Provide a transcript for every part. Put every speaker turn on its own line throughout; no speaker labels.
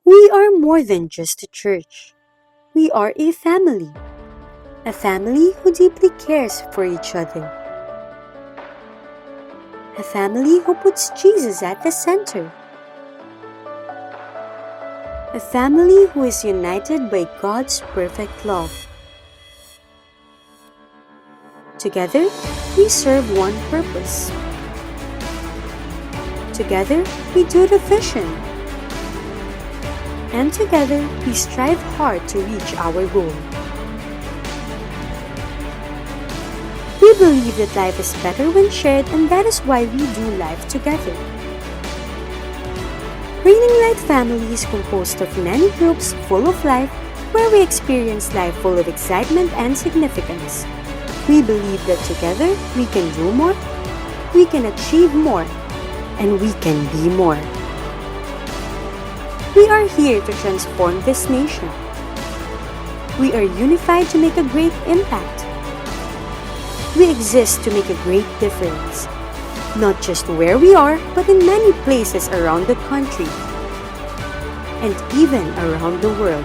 We are more than just a church. We are a family who deeply cares for each other, a family who puts Jesus at the center, a family who is united by God's perfect love. Together, we serve one purpose. Together, we do the vision. And together, we strive hard to reach our goal. We believe that life is better when shared, and that is why we do life together. Raining Light Family is composed of many groups full of life, where we experience life full of excitement and significance. We believe that together, we can do more, we can achieve more, and we can be more. We are here to transform this nation. We are unified to make a great impact. We exist to make a great difference, not just where we are, but in many places around the country, and even around the world.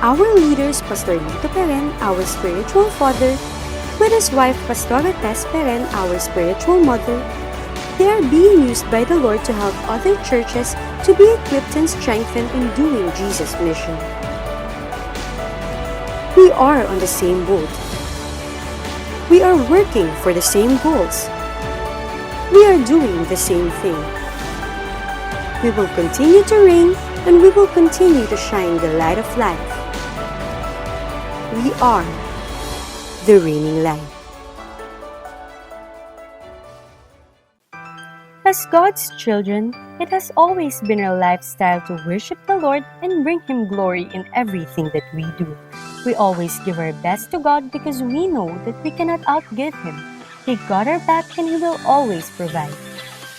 Our leaders, Pastor Lito Peren, our spiritual father, with his wife, Pastora Tess Peren, our spiritual mother, they are being used by the Lord to help other churches to be equipped and strengthened in doing Jesus' mission. We are on the same boat. We are working for the same goals. We are doing the same thing. We will continue to reign, and we will continue to shine the light of life. We are the reigning light. As God's children, it has always been our lifestyle to worship the Lord and bring Him glory in everything that we do. We always give our best to God because we know that we cannot outgive Him. He got our back and He will always provide.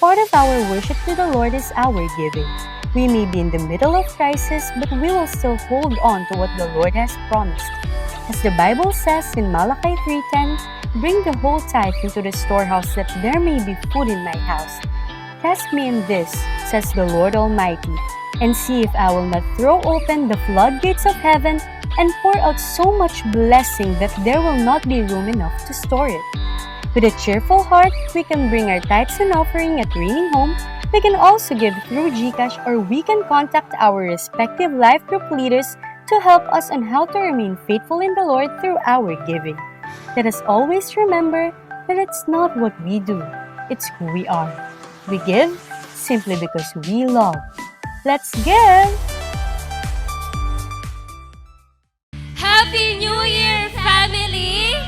Part of our worship to the Lord is our giving. We may be in the middle of crisis, but we will still hold on to what the Lord has promised. As the Bible says in Malachi 3:10, "Bring the whole tithe into the storehouse, that there may be food in my house. Test me in this, says the Lord Almighty, and see if I will not throw open the floodgates of heaven and pour out so much blessing that there will not be room enough to store it." With a cheerful heart, we can bring our tithes and offering at Raining Home. We can also give through GCash, or we can contact our respective life group leaders to help us on how to remain faithful in the Lord through our giving. Let us always remember that it's not what we do, it's who we are. We give simply because we love. Let's give!
Happy New Year, family!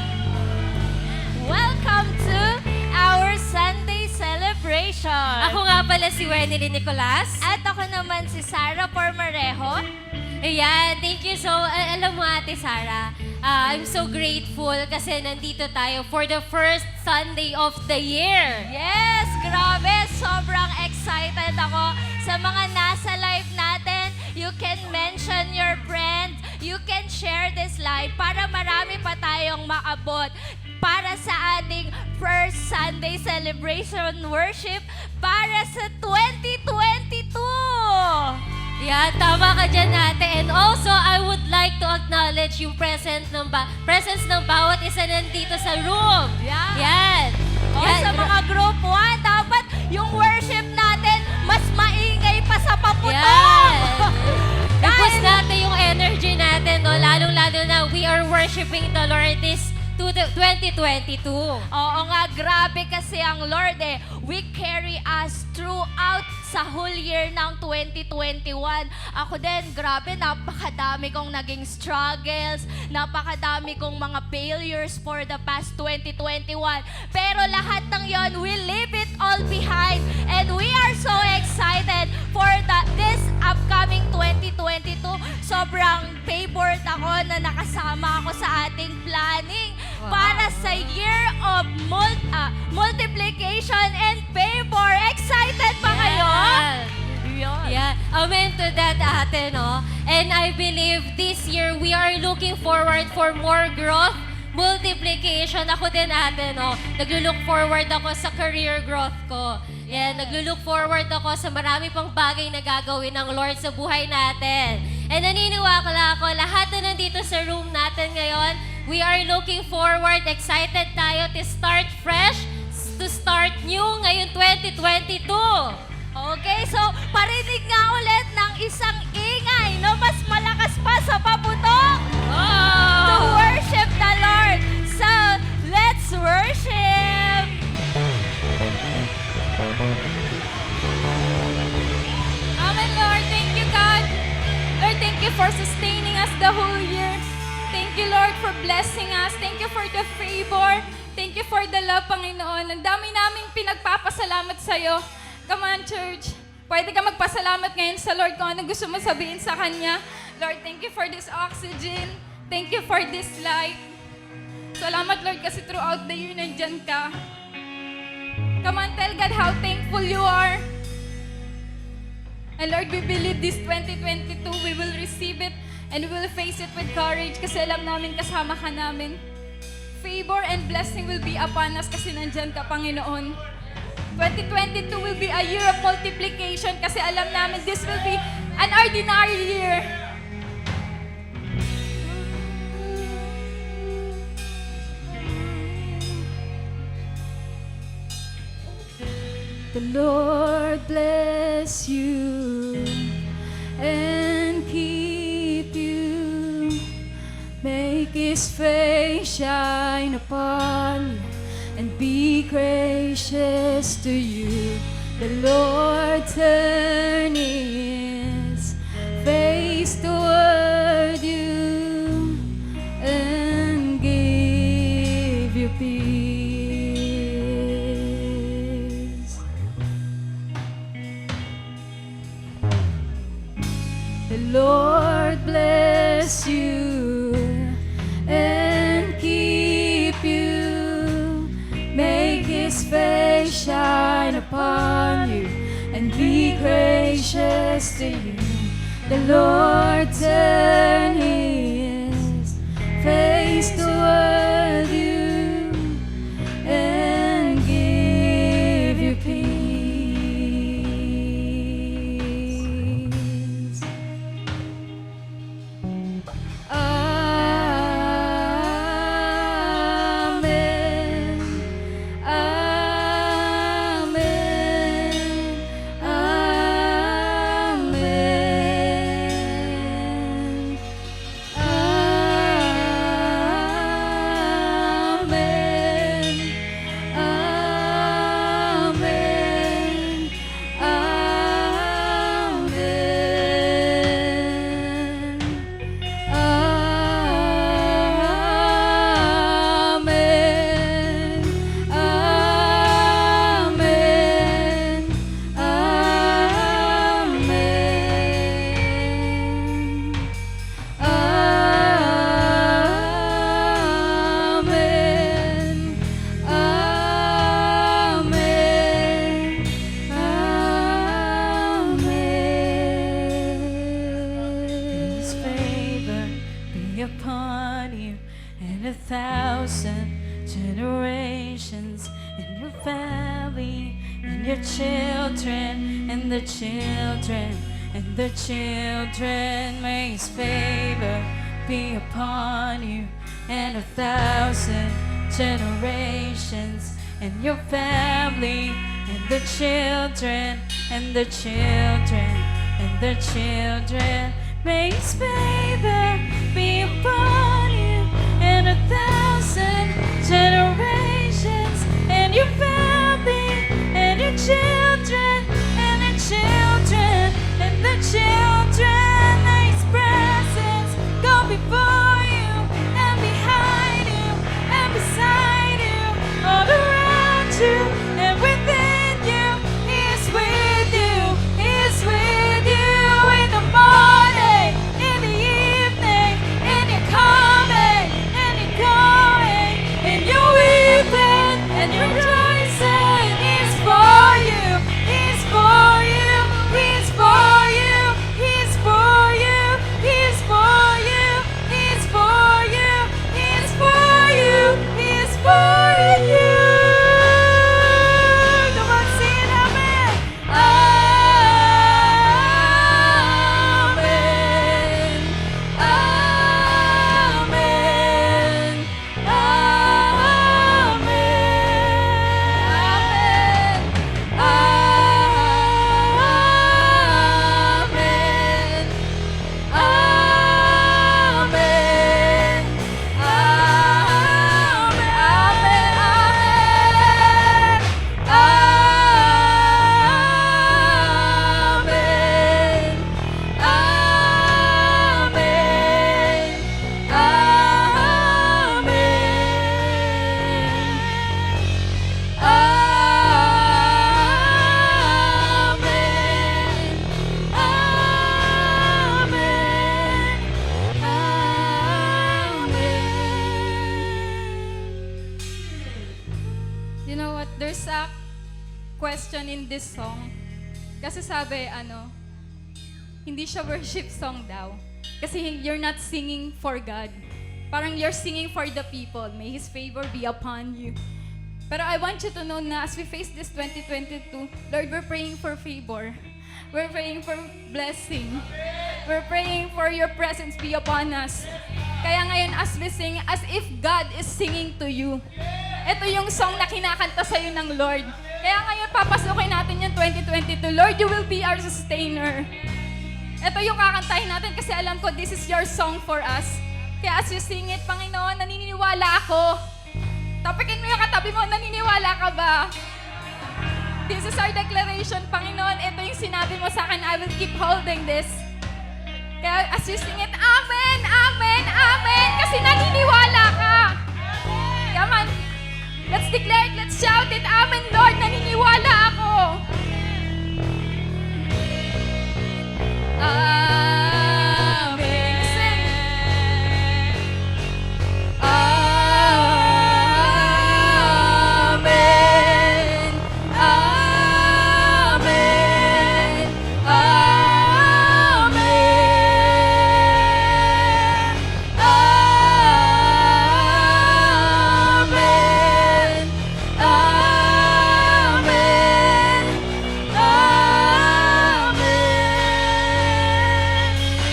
Welcome to our Sunday celebration.
Ako nga pala si Wenelyn Nicolas.
At ako naman si Sarah Pormarejo.
Ayan, thank you so, alam mo Ate Sarah, I'm so grateful kasi nandito tayo for the first Sunday of the year.
Yes, grabe! Sobrang excited ako sa mga nasa live natin. You can mention your friends. You can share this live para marami pa tayong maabot para sa ating first Sunday celebration worship para sa 2022.
Yeah, tama ka dyan ate. And also, I would like to acknowledge yung presence ng bawat isa nandito sa room.
Yeah.
Yan.
O,
Yan.
sa mga group 1, dapat yung worship natin mas maingay pa sa paputong.
Yan. I-push natin yung energy natin, no? Lalong-lalo na we are worshiping the Lord this 2022.
Oo nga, grabe kasi ang Lord We carry us throughout sa whole year ng 2021. Ako din, grabe, napakadami kong naging struggles, napakadami kong mga failures for the past 2021. Pero lahat ng yon, we leave it all behind and we are so excited for this upcoming 2022. Sobrang favored ako na nakasama ako sa ating planning para sa year of multiplication and favor. Excited ba kayo?
Yeah, amen to that ate, no? And I believe this year we are looking forward for more growth, multiplication. Ako din ate, no? Naglo-look forward ako sa career growth ko. Yeah, naglulook forward ako sa marami pang bagay na gagawin ng Lord sa buhay natin. And naniniwala ako, lahat na nandito sa room natin ngayon, we are looking forward, excited tayo to start fresh, to start new ngayon 2022.
Okay, so parinig nga ulit ng isang ingay, no? Mas malakas pa sa paputok to
Oh!
worship the Lord. So, let's worship!
Amen, Lord. Thank you, God. Lord, thank you for sustaining us the whole year. Thank you, Lord, for blessing us. Thank you for the favor. Thank you for the love, Panginoon. Ang dami naming pinagpapasalamat sa'yo. Come on, church. Pwede ka magpasalamat ngayon sa Lord kung ano gusto mo sabihin sa Kanya. Lord, thank you for this oxygen. Thank you for this light. Salamat, Lord, kasi throughout the year, nandyan ka. Come on, tell God how thankful you are. And Lord, we believe this 2022, we will receive it and we will face it with courage kasi alam namin kasama ka namin. Favor and blessing will be upon us kasi nandyan ka, Panginoon. 2022 will be a year of multiplication kasi alam namin this will be an ordinary year. The Lord bless you and keep you. Make His face shine upon you and be gracious to you. The Lord turn His face toward you and give you peace. The Lord bless you and keep you. Make His face shine upon you and be gracious to you. The Lord turn His face toward you and give you peace. Amen. Amen. Amen. Amen. Amen. His favor be upon you and 1,000 generations in your family and your children and the children and the children. May His favor be upon you and 1,000 generations and your family and the children and the children and the children. May His favor be upon you and 1,000 generations and your family and your children and the children and the children. May His presence go before you and behind you and beside you, all around you and within you. He is with you. He is with you in the morning, in the evening, in your coming and your going, in your weeping and your rejoicing. He is for you.
inspiration in this song. Kasi sabi, hindi siya worship song daw. Kasi you're not singing for God. Parang you're singing for the people. May His favor be upon you. Pero I want you to know na as we face this 2022, Lord, we're praying for favor. We're praying for blessing. We're praying for your presence be upon us. Kaya ngayon, as we sing, as if God is singing to you. Ito yung song na kinakanta sa'yo ng Lord. Kaya ngayon, papasukin natin yung 2022. Lord, you will be our sustainer. Ito yung kakantahin natin kasi alam ko this is your song for us. Kaya as you sing it, Panginoon, naniniwala ako. Tapikin mo yung katabi mo, naniniwala ka ba? This is our declaration, Panginoon. Ito yung sinabi mo sa akin, I will keep holding this. Kaya as you sing it, Amen, Amen, Amen, kasi naniniwala ka. Come on, let's declare it, let's shout it, Amen, Lord, naniniwala ako. Amen. Sing. Amen. Amen. Amen. Amen. Amen.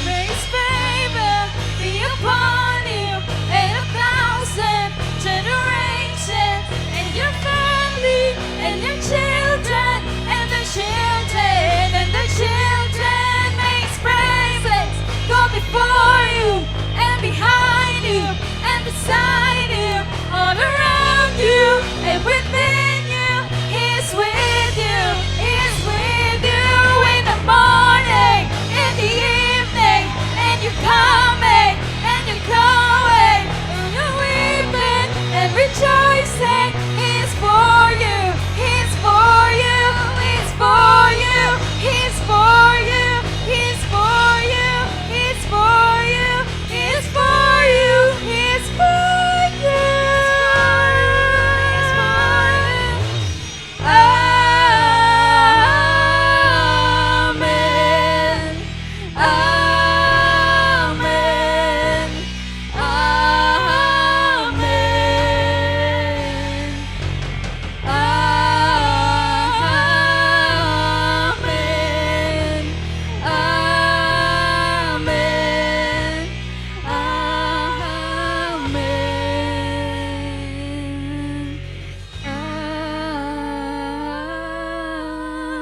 May His favor be upon you and 1,000 generations, and your family, and your children, and their children, and their children. May His presence go before you, and behind you, and beside you, all around you, and within you. He is with you, He is with you in the morning, in the evening, and you're coming, and you're going, and you're weeping and rejoicing. He is for you, He is for you, He is for you, He is for you, He is for you, He is for you, He is for you, He is for you. Amen. Amen. Amen. Amen. Amen.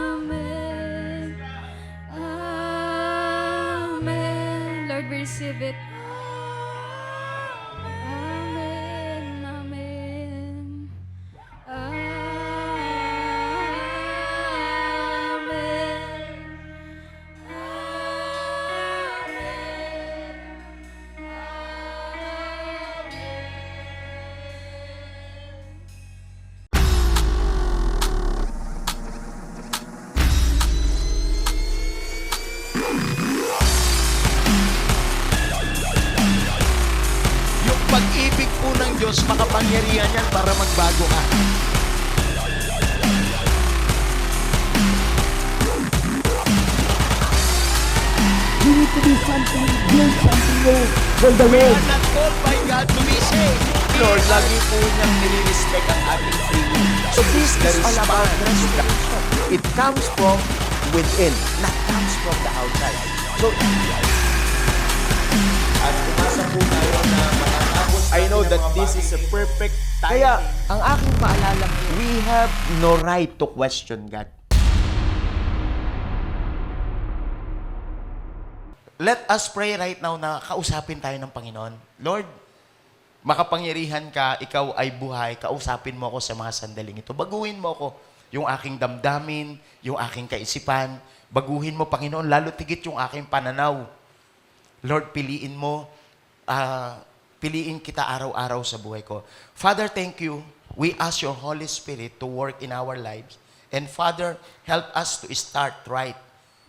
Amen. Amen. Lord, we receive it. Amen. Amen. Amen.
Yung pag-ibig po ng Diyos, makapangyarihan yan para magbago ka.
You need to do something, build something new for the
We
Lord.
are not called by God to be saved. Lord, lagi po niyang nilirespect ang ating free will.
So this
The
is all about
response.
restoration. It comes from within, not comes from the outside. So
At umasa po tayo na matatapos
I know
natin
that
ang mga
this
bagay.
is a perfect timing.
Kaya,
ang aking paalala, we have no right to question God.
Let us pray right now na kausapin tayo ng Panginoon. Lord, makapangyarihan ka, ikaw ay buhay, kausapin mo ako sa mga sandaling ito. Baguhin mo ako, yung aking damdamin, yung aking kaisipan. Baguhin mo, Panginoon, lalo tigit yung aking pananaw. Lord, piliin mo, piliin kita araw-araw sa buhay ko. Father, thank you. We ask your Holy Spirit to work in our lives. And Father, help us to start right.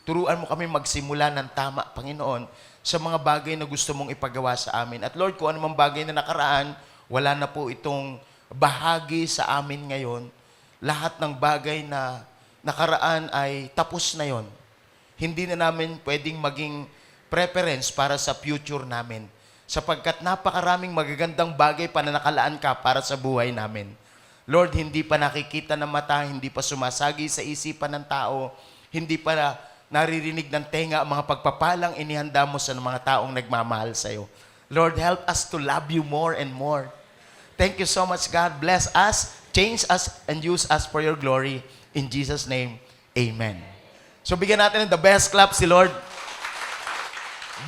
Turuan mo kami magsimula ng tama, Panginoon, sa mga bagay na gusto mong ipagawa sa amin. At Lord, kung anumang bagay na nakaraan, wala na po itong bahagi sa amin ngayon. Lahat ng bagay na nakaraan ay tapos na yon. Hindi na namin pwedeng maging preference para sa future namin. Sapagkat napakaraming magagandang bagay pa na nakalaan ka para sa buhay namin. Lord, hindi pa nakikita ng mata, hindi pa sumasagi sa isipan ng tao, hindi pa naririnig ng tenga ang mga pagpapalang inihanda mo sa mga taong nagmamahal sa iyo. Lord, help us to love you more and more. Thank you so much, God. Bless us, change us, and use us for your glory. In Jesus' name, amen. So bigyan natin ng the best clap si Lord.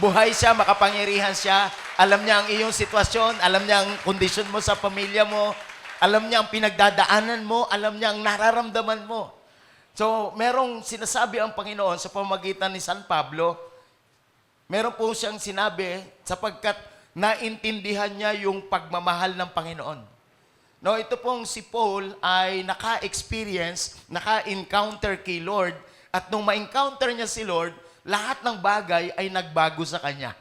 Buhay siya, makapangyarihan siya. Alam niya ang iyong sitwasyon, alam niya ang kondisyon mo sa pamilya mo, alam niya ang pinagdadaanan mo, alam niya ang nararamdaman mo. So, merong sinasabi ang Panginoon sa pamamagitan ni San Pablo, meron po siyang sinabi sapagkat naintindihan niya yung pagmamahal ng Panginoon. No, ito pong si Paul ay naka-experience, naka-encounter kay Lord, at nung ma-encounter niya si Lord, lahat ng bagay ay nagbago sa kanya.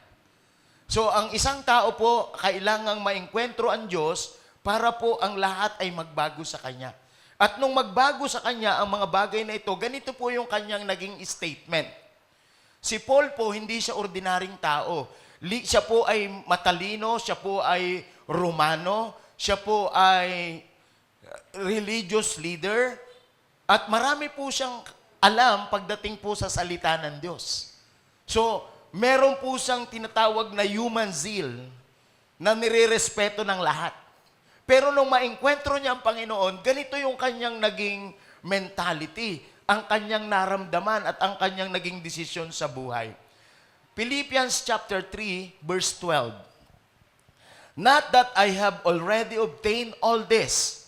So, ang isang tao po, kailangang maengkwentro ang Diyos para po ang lahat ay magbago sa kanya. At nung magbago sa kanya ang mga bagay na ito, ganito po yung kanyang naging statement. Si Paul po, hindi siya ordinaryong tao. Siya po ay matalino, siya po ay Romano, siya po ay religious leader, at marami po siyang alam pagdating po sa salita ng Diyos. So, meron po siyang tinatawag na human zeal na nirerespeto ng lahat. Pero nung maengkwentro niya ang Panginoon, ganito yung kanyang naging mentality, ang kanyang naramdaman at ang kanyang naging desisyon sa buhay. Philippians chapter 3, verse 12. Not that I have already obtained all this,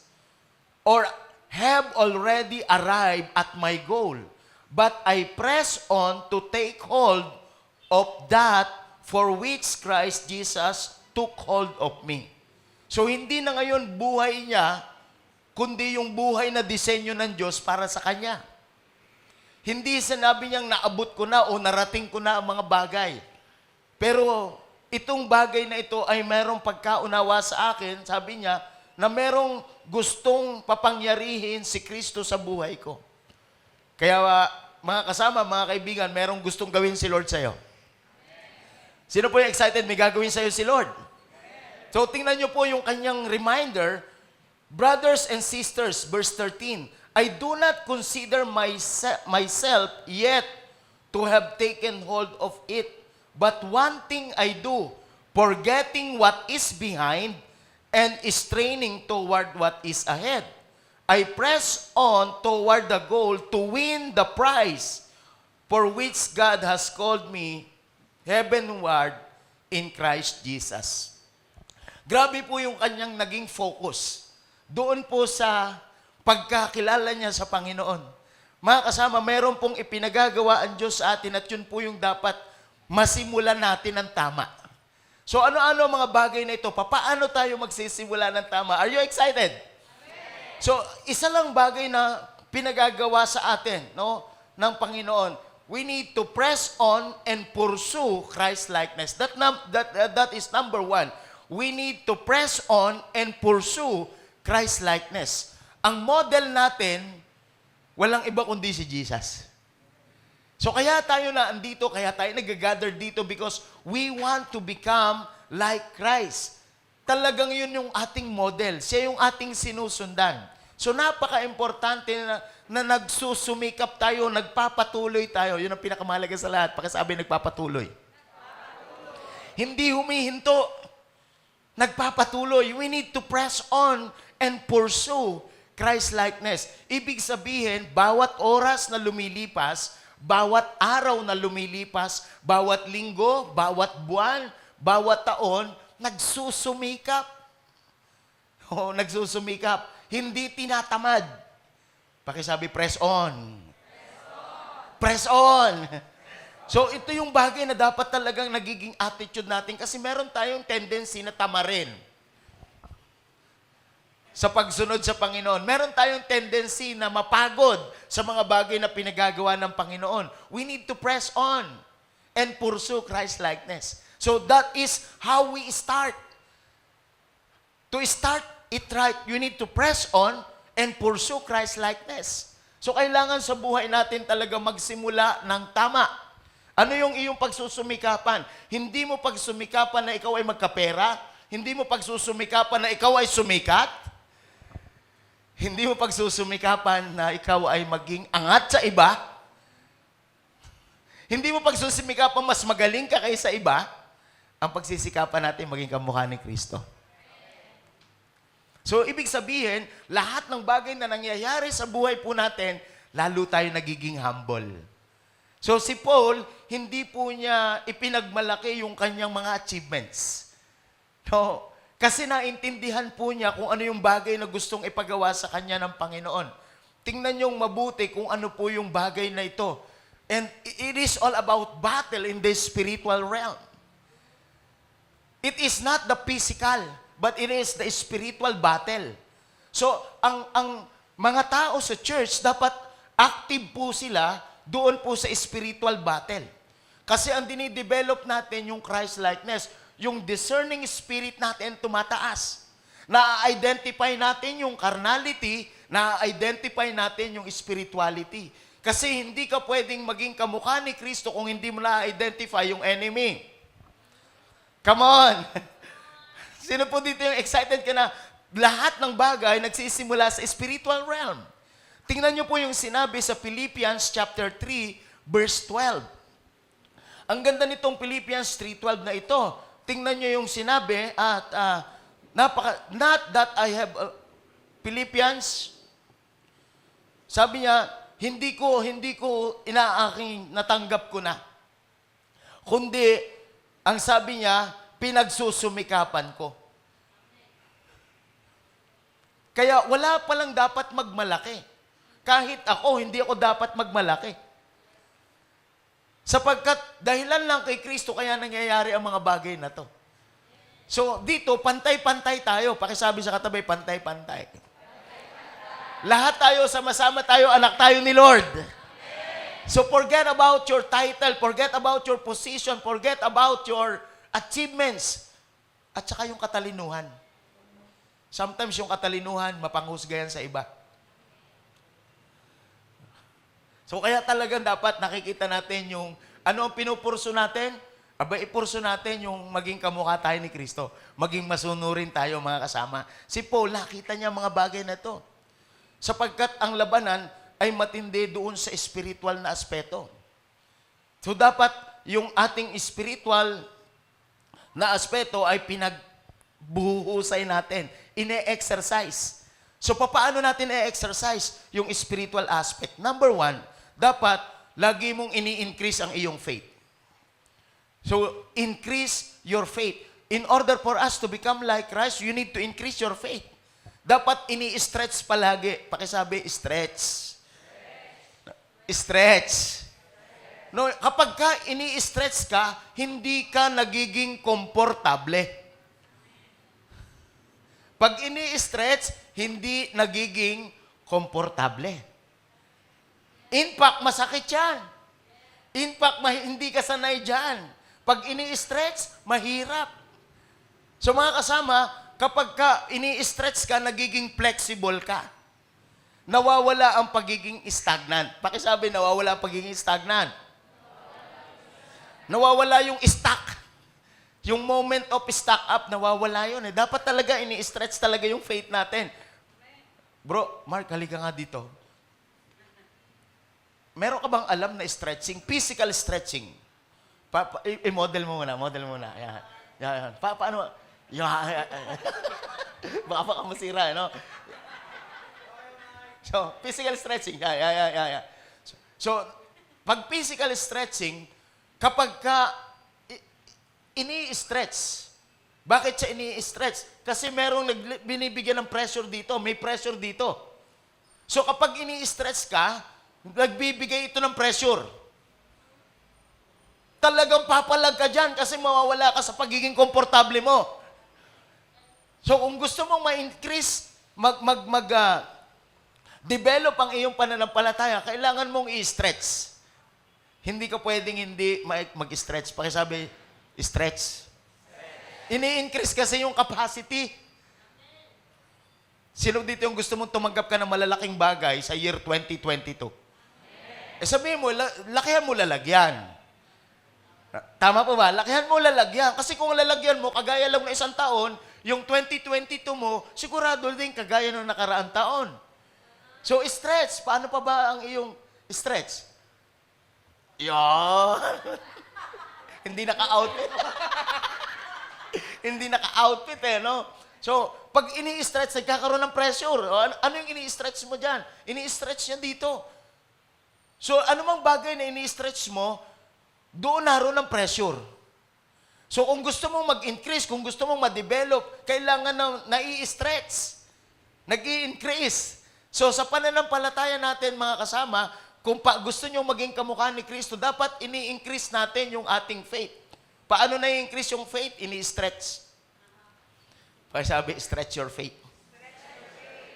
or have already arrived at my goal, but I press on to take hold of that for which Christ Jesus took hold of me. So, hindi na ngayon buhay niya, kundi yung buhay na disenyo ng Diyos para sa kanya. Hindi sinabi niyang naabot ko na o narating ko na ang mga bagay. Pero, itong bagay na ito ay merong pagkaunawa sa akin, sabi niya, na merong gustong papangyarihin si Kristo sa buhay ko. Kaya, mga kasama, mga kaibigan, merong gustong gawin si Lord sa'yo. Sino po yung excited may gagawin sa'yo si Lord? So, tingnan niyo po yung kanyang reminder. Brothers and sisters, verse 13, I do not consider myself yet to have taken hold of it, but one thing I do, forgetting what is behind and straining toward what is ahead. I press on toward the goal to win the prize for which God has called me heavenward in Christ Jesus. Grabe po yung kanyang naging focus. Doon po sa pagkakilala niya sa Panginoon. Mga kasama, meron pong ipinagagawa ang Diyos sa atin at yun po yung dapat masimulan natin ng tama. So ano-ano mga bagay na ito? Paano tayo magsisimula ng tama? Are you excited? So, isa lang bagay na pinagagawa sa atin, no, ng Panginoon. We need to press on and pursue Christ-likeness. That is number one. We need to press on and pursue Christ-likeness. Ang model natin, walang iba kundi si Jesus. So, kaya tayo na andito, kaya tayo nag-gather dito because we want to become like Christ. Talagang yun yung ating model. Siya yung ating sinusundan. So, napaka-importante na nagsusumikap tayo, nagpapatuloy tayo. Yun ang pinakamahalaga sa lahat. Pakisabi, nagpapatuloy. Hindi humihinto. Nagpapatuloy. We need to press on and pursue Christ-likeness. Ibig sabihin, bawat oras na lumilipas, bawat araw na lumilipas, bawat linggo, bawat buwan, bawat taon, nagsusumikap. Oo, nagsusumikap. Hindi tinatamad. Pakisabi, press on. Press on. So, ito yung bagay na dapat talagang nagiging attitude natin kasi meron tayong tendency na tamarin. Sa pagsunod sa Panginoon. Meron tayong tendency na mapagod sa mga bagay na pinagagawa ng Panginoon. We need to press on and pursue Christ-likeness. So that is how we start. To start it right, you need to press on and pursue Christ-likeness. So kailangan sa buhay natin talaga magsimula ng tama. Ano yung iyong pagsusumikapan? Hindi mo pagsumikapan na ikaw ay magkapera. Hindi mo pagsusumikapan na ikaw ay sumikat. Hindi mo pagsusumikapan na ikaw ay maging angat sa iba. Hindi mo pagsusumikapan mas magaling ka kaysa iba. Ang pagsisikapan natin maging kamukha ni Kristo. So, ibig sabihin, lahat ng bagay na nangyayari sa buhay po natin, lalo tayo nagiging humble. So, si Paul, hindi po niya ipinagmalaki yung kanyang mga achievements. No? Kasi naintindihan po niya kung ano yung bagay na gustong ipagawa sa kanya ng Panginoon. Tingnan niyong mabuti kung ano po yung bagay na ito. And it is all about battle in the spiritual realm. It is not the physical, but it is the spiritual battle. So, ang mga tao sa church, dapat active po sila doon po sa spiritual battle. Kasi ang dinidevelop natin yung Christ-likeness, yung discerning spirit natin tumataas. Na-identify natin yung carnality, na-identify natin yung spirituality. Kasi hindi ka pwedeng maging kamukha ni Kristo kung hindi mo na-identify yung enemy. Come on! Sino po dito yung excited ka na lahat ng bagay nagsisimula sa spiritual realm? Tingnan niyo po yung sinabi sa Philippians chapter 3, verse 12. Ang ganda nitong Philippians 3:12 na ito. Tingnan niyo yung sinabi at not that I have Philippians, sabi niya, hindi ko inaaking natanggap ko na. Kundi, ang sabi niya, pinagsusumikapan ko. Kaya wala palang dapat magmalaki. Kahit ako, hindi ako dapat magmalaki. Sapagkat dahilan lang kay Kristo kaya nangyayari ang mga bagay na to. So dito, pantay-pantay tayo. Pakisabi sa katabi, pantay-pantay. Lahat tayo, sama-sama tayo, anak tayo ni Lord. So forget about your title, forget about your position, forget about your achievements, at saka yung katalinuhan. Sometimes yung katalinuhan, mapanghusgayan sa iba. So kaya talagang dapat nakikita natin yung ano ang pinupurso natin? Aba, ipurso natin yung maging kamukha tayo ni Kristo. Maging masunurin tayo mga kasama. Si Paul, nakita niya mga bagay na to. Sapagkat ang labanan ay matindi doon sa spiritual na aspeto. So dapat yung ating spiritual na aspeto ay pinagbuhusay natin. Ine-exercise. So paano natin i-exercise yung spiritual aspect? Number 1, dapat lagi mong ini-increase ang iyong faith. So, increase your faith. In order for us to become like Christ, you need to increase your faith. Dapat ini-stretch palagi. Pakisabi, stretch. Stretch. No, kapag ka ini-stretch ka, hindi ka nagiging komportable. Pag ini-stretch, hindi nagiging komportable. In fact, masakit yan. In fact, hindi ka sanay dyan. Pag ini-stretch, mahirap. So mga kasama, kapag ka ini-stretch ka, nagiging flexible ka. Nawawala ang pagiging stagnant. Pakisabi, nawawala ang pagiging stagnant. Nawawala yung stuck. Yung moment of stuck up, nawawala yun. Dapat talaga ini-stretch talaga yung faith natin. Bro, Mark, halika nga dito. Meron ka bang alam na stretching? Physical stretching. I-model mo muna, model mo muna. Yan. Yan. Paano? Yan. Baka masira, no? So, physical stretching. Yan. So, pag physical stretching, kapag ka ini-stretch, bakit siya ini-stretch? Kasi merong binibigyan ng pressure dito, may pressure dito. So, kapag ini-stretch ka, nagbibigay ito ng pressure. Talagang papalag ka dyan kasi mawawala ka sa pagiging komportable mo. So kung gusto mong ma-increase, develop ang iyong pananampalataya, kailangan mong i-stretch. Hindi ka pwedeng hindi mag-stretch. Pakisabi, stretch. Ini-increase kasi yung capacity. Sino dito yung gusto mong tumanggap ka ng malalaking bagay sa year 2022? Sabihin mo, lakihan mo lalagyan. Tama po ba? Lakihan mo lalagyan. Kasi kung lalagyan mo, kagaya lang na isang taon, yung 2022 mo, sigurado din kagaya ng nakaraang taon. So, stretch. Paano pa ba ang iyong stretch? Yan. Hindi naka-outfit. Hindi naka-outfit no? So, pag ini-stretch, nagkakaroon ng pressure. Ano yung ini-stretch mo dyan? Ini-stretch niya dito. So, anumang bagay na ini-stretch mo, doon naroon ng pressure. So, kung gusto mong mag-increase, kung gusto mong ma-develop, kailangan na-i-stretch. Nag-i-increase. So, sa pananampalataya natin, mga kasama, kung gusto nyo maging kamukha ni Kristo, dapat ini-increase natin yung ating faith. Paano na-i-increase yung faith? Ini-stretch. Sabi, stretch your faith.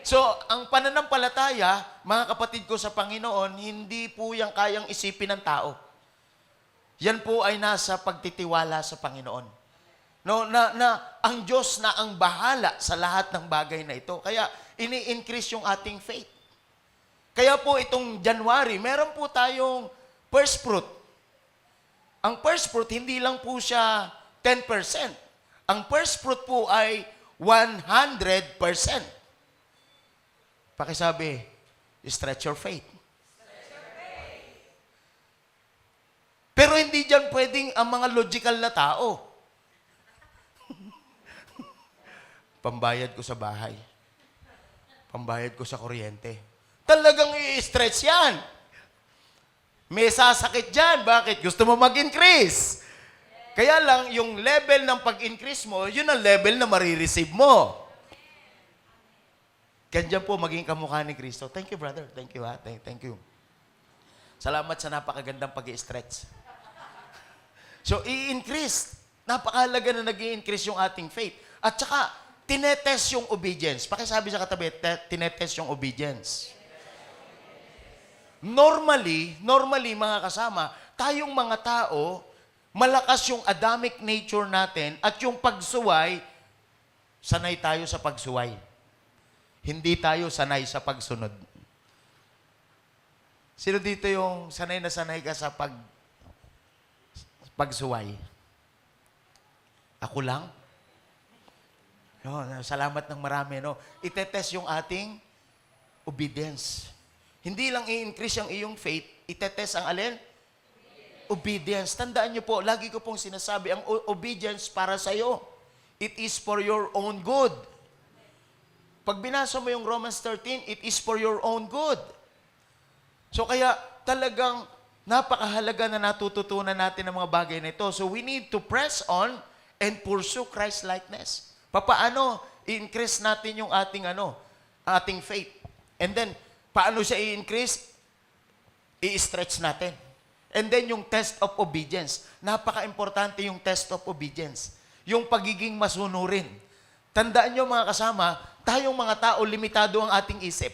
So, ang pananampalataya, mga kapatid ko sa Panginoon, hindi po yung kayang isipin ng tao. Yan po ay nasa pagtitiwala sa Panginoon. No, na ang Diyos na ang bahala sa lahat ng bagay na ito. Kaya, ini-increase yung ating faith. Kaya po itong January, meron po tayong first fruit. Ang first fruit, hindi lang po siya 10%. Ang first fruit po ay 100%. Pakisabi, stretch your faith. Pero hindi dyan pwedeng ang mga logical na tao. Pambayad ko sa bahay. Pambayad ko sa kuryente. Talagang i-stretch yan. May sasakit dyan. Bakit? Gusto mo mag-increase. Kaya lang, yung level ng pag-increase mo, yun ang level na marireceive mo. Ganyan po maging kamukha ni Kristo. Thank you, brother. Thank you, ha? Thank you. Salamat sa napakagandang pag-i-stretch. So, i-increase. Napakahalaga na nag-i-increase yung ating faith. At saka, tinetest yung obedience. Pakisabi sa katabi, tinetest yung obedience. Normally, mga kasama, tayong mga tao, malakas yung Adamic nature natin at yung pagsuway, sanay tayo sa pagsuway. Hindi tayo sanay sa pagsunod. Sino dito yung sanay na sanay ka sa pagsuway? Ako lang? No, salamat ng marami. No? Itetest yung ating obedience. Hindi lang i-increase yung iyong faith, itetest ang alin? Obedience. Tandaan niyo po, lagi ko pong sinasabi, ang obedience para sa iyo. It is for your own good. Pag binasa mo yung Romans 13, it is for your own good. So kaya talagang napakahalaga na natututunan natin ang mga bagay na ito. So we need to press on and pursue Christ-likeness. Paano i-increase natin yung ating faith? And then, paano siya i-increase? I-stretch natin. And then yung test of obedience. Napaka-importante yung test of obedience. Yung pagiging masunurin. Tandaan nyo mga kasama, tayong mga tao, limitado ang ating isip.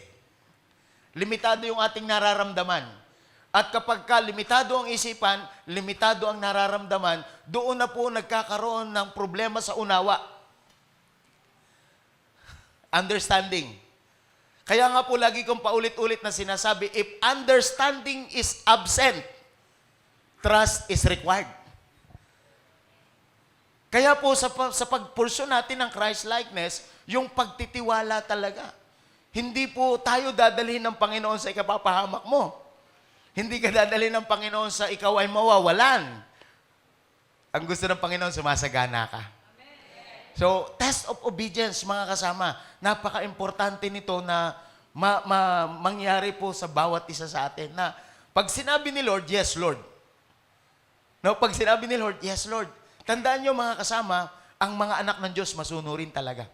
Limitado yung ating nararamdaman. At kapag limitado ang isipan, limitado ang nararamdaman, doon na po nagkakaroon ng problema sa unawa. Understanding. Kaya nga po lagi kong paulit-ulit na sinasabi, if understanding is absent, trust is required. Kaya po sa pagpurso natin ng Christ-likeness, yung pagtitiwala talaga. Hindi po tayo dadalhin ng Panginoon sa ikapapahamak mo. Hindi ka dadalhin ng Panginoon sa ikaw ay mawawalan. Ang gusto ng Panginoon, sumasagana ka. So, test of obedience, mga kasama. Napaka-importante nito na mangyari po sa bawat isa sa atin. Na pag sinabi ni Lord, yes, Lord. No, pag sinabi ni Lord, yes, Lord. Tandaan nyo, mga kasama, ang mga anak ng Diyos masunurin talaga.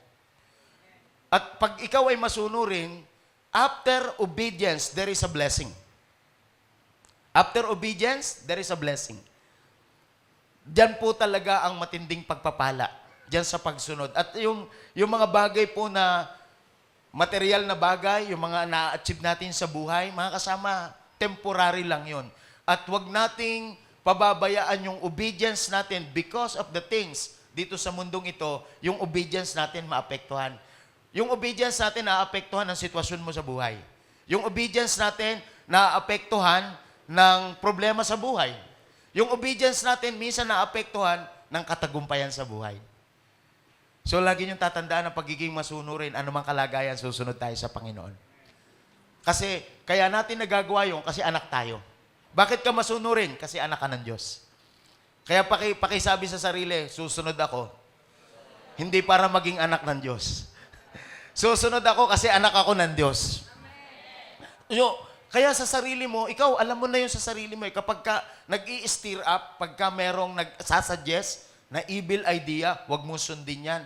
At pag ikaw ay masunurin, after obedience, there is a blessing. After obedience, there is a blessing. Diyan po talaga ang matinding pagpapala. Diyan sa pagsunod. At yung mga bagay po na material na bagay, yung mga na-achieve natin sa buhay, mga kasama, temporary lang yon. At wag nating pababayaan yung obedience natin because of the things dito sa mundong ito, yung obedience natin maapektuhan. Yung obedience natin naapektuhan ng sitwasyon mo sa buhay. Yung obedience natin naapektuhan ng problema sa buhay. Yung obedience natin minsan naapektuhan ng katagumpayan sa buhay. So lagi niyong tatandaan ang pagiging masunurin, anumang kalagayan, susunod tayo sa Panginoon. Kasi kaya natin nagagawa yun kasi anak tayo. Bakit ka masunurin? Kasi anak ka ng Diyos. Kaya pakisabi sa sarili, susunod ako. Hindi para maging anak ng Diyos. Susunod ako kasi anak ako ng Diyos. Kaya sa sarili mo, ikaw, alam mo na yun sa sarili mo. Kapag ka nag-i-stir up, pagka merong nagsasuggest na evil idea, huwag mo sundin yan.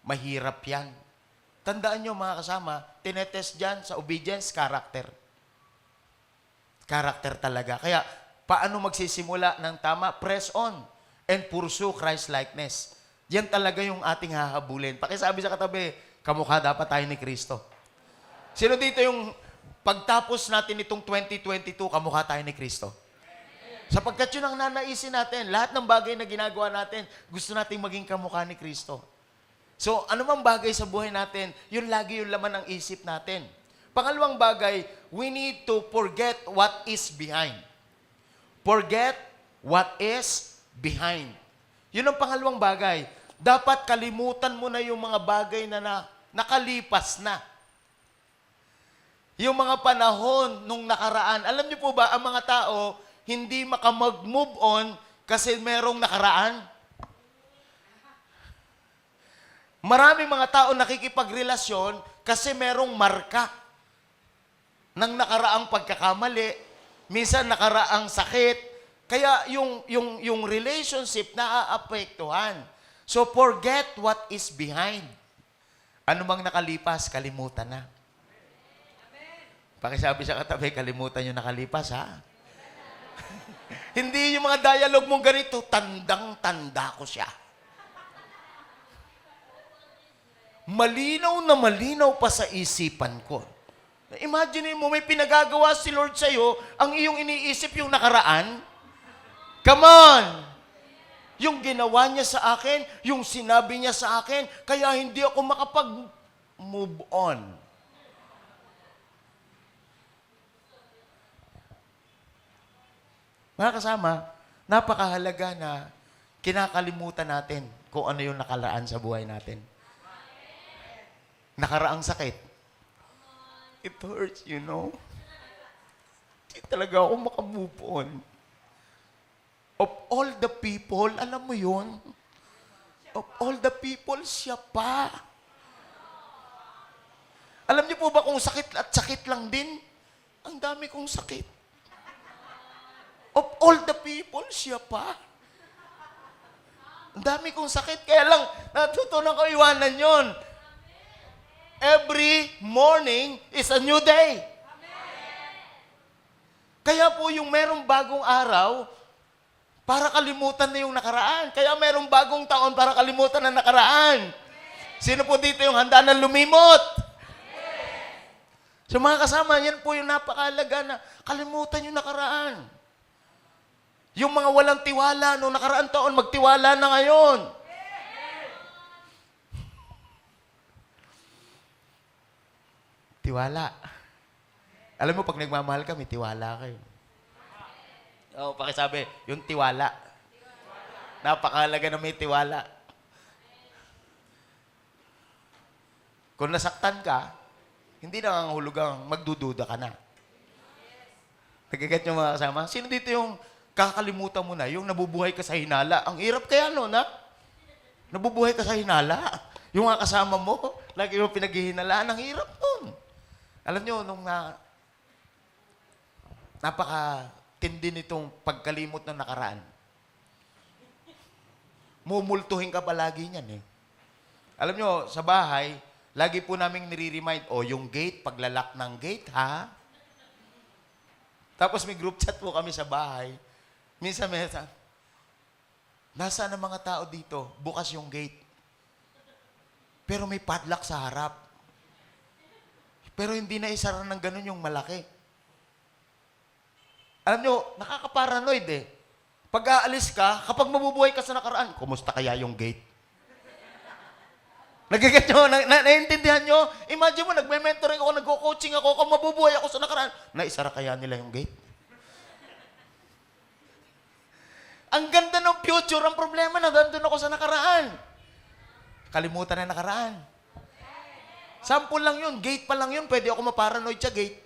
Mahirap yan. Tandaan nyo mga kasama, tinetest dyan sa obedience, character. Character talaga. Kaya, paano magsisimula ng tama? Press on and pursue Christ-likeness. Yan talaga yung ating hahabulin. Pakisabi sa katabi, kamukha dapat tayo ni Kristo. Sino dito yung pagtapos natin itong 2022, kamukha tayo ni Kristo? Sapagkat yun ang nanaisin natin. Lahat ng bagay na ginagawa natin, gusto nating maging kamukha ni Kristo. So, anumang bagay sa buhay natin, yun lagi yung laman ng isip natin. Pangalawang bagay, we need to forget what is behind. Forget what is behind. Yun ang pangalawang bagay. Dapat kalimutan mo na yung mga bagay na nakalipas na. Yung mga panahon nung nakaraan. Alam niyo po ba, ang mga tao, hindi makamag-move on kasi merong nakaraan. Maraming mga tao nakikipagrelasyon kasi merong marka ng nakaraang pagkakamali, minsan nakaraang sakit, kaya yung relationship naaapektuhan. So forget what is behind. Ano mang nakalipas, kalimutan na. Pakisabi sa katabi, kalimutan yung nakalipas, ha? Hindi yung mga dialogue mong ganito, tandang-tanda ko siya. Malinaw na malinaw pa sa isipan ko. Imagine mo, may pinagagawa si Lord sa'yo, ang iyong iniisip yung nakaraan. Come on! Yung ginawa niya sa akin, yung sinabi niya sa akin, kaya hindi ako makapag-move on. Mga kasama, napakahalaga na kinakalimutan natin kung ano yung nakaraan sa buhay natin. Nakaraang sakit. It hurts, you know. Hindi talaga ako makamove on. Of all the people, alam mo yun? Of all the people, siya pa. Alam niyo po ba kung sakit at sakit lang din? Ang dami kong sakit. Of all the people, siya pa. Ang dami kong sakit. Kaya lang, natutunan ko iwanan yon. Every morning is a new day. Kaya po yung merong bagong araw, para kalimutan na yung nakaraan. Kaya merong bagong taon para kalimutan na nakaraan. Sino po dito yung handa na lumimot? So mga kasama, yan po yung napakahalaga na kalimutan yung nakaraan. Yung mga walang tiwala noong nakaraan taon, magtiwala na ngayon. Tiwala. Alam mo, pag nagmamahal ka, may tiwala kayo. Oo, pakisabi, yung tiwala. Napakahalaga na may tiwala. Kung nasaktan ka, hindi na ang hulugang magdududa ka na. Nagagat yung mga kasama? Sino dito yung kakalimutan mo na, yung nabubuhay ka sa hinala? Ang hirap kaya no, na? Nabubuhay ka sa hinala. Yung mga kasama mo, lagi mo pinaghihinalaan, ang hirap nun. Alam nyo, nung napaka-tindi nitong pagkalimot ng nakaraan. Mumultuhin ka palagi niyan eh. Alam nyo, sa bahay, lagi po naming nire-remind, yung gate, paglalak ng gate, ha? Tapos may group chat po kami sa bahay. Minsan, nasaan ang mga tao dito? Bukas yung gate. Pero may padlock sa harap. Pero hindi na isara ng ganun yung malaki. Alam nyo, nakaka-paranoid eh. Pag aalis ka, kapag mabubuhay ka sa nakaraan, kumusta kaya yung gate? Nagigit nyo? Naiintindihan nyo? Imagine mo, nagme-mentoring ako, nagko-coaching ako, kung mabubuhay ako sa nakaraan. Naisara kaya nila yung gate? Ang ganda ng future, ang problema na nandun ako sa nakaraan. Kalimutan na nakaraan. Sample lang yun, gate pa lang yun, pwede ako maparanoid sa gate.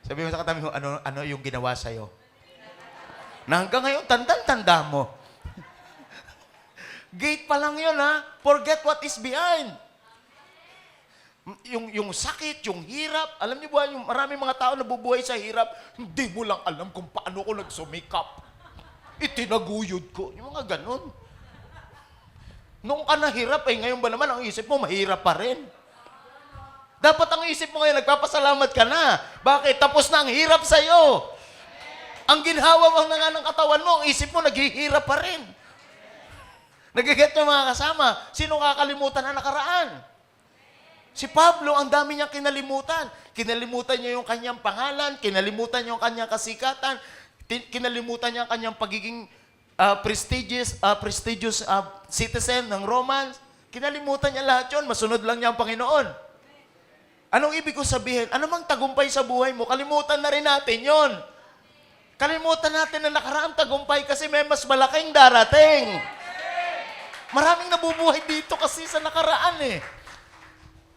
Sabi mo sa katabi mo, ano yung ginawa sa'yo? Na hanggang ngayon, tanda mo. Gate pa lang yun, ha? Forget what is behind. Yung sakit, yung hirap. Alam niyo ba, yung maraming mga tao nabubuhay sa hirap, hindi mo lang alam kung paano ko nagsumikap. Itinaguyod ko. Yung mga ganon. Nung ka nahirap, ngayon ba naman ang isip mo, mahirap pa rin. Dapat ang isip mo ngayon, nagpapasalamat ka na. Bakit? Tapos na ang hirap sa'yo. Ang ginhawa mo na nga ng katawan mo, ang isip mo, naghihirap pa rin. Nagiget nyo mga kasama. Sino kakalimutan na nakaraan? Si Pablo, ang dami niyang kinalimutan. Kinalimutan niya yung kanyang pangalan, kinalimutan niya yung kanyang kasikatan, kinalimutan niya ang kanyang pagiging prestigious citizen ng Romans. Kinalimutan niya lahat yun. Masunod lang niya ang Panginoon. Anong ibig ko sabihin? Ano mang tagumpay sa buhay mo, kalimutan na rin natin yon. Kalimutan natin na nakaraang tagumpay kasi may mas malaking darating. Maraming nabubuhay dito kasi sa nakaraan eh.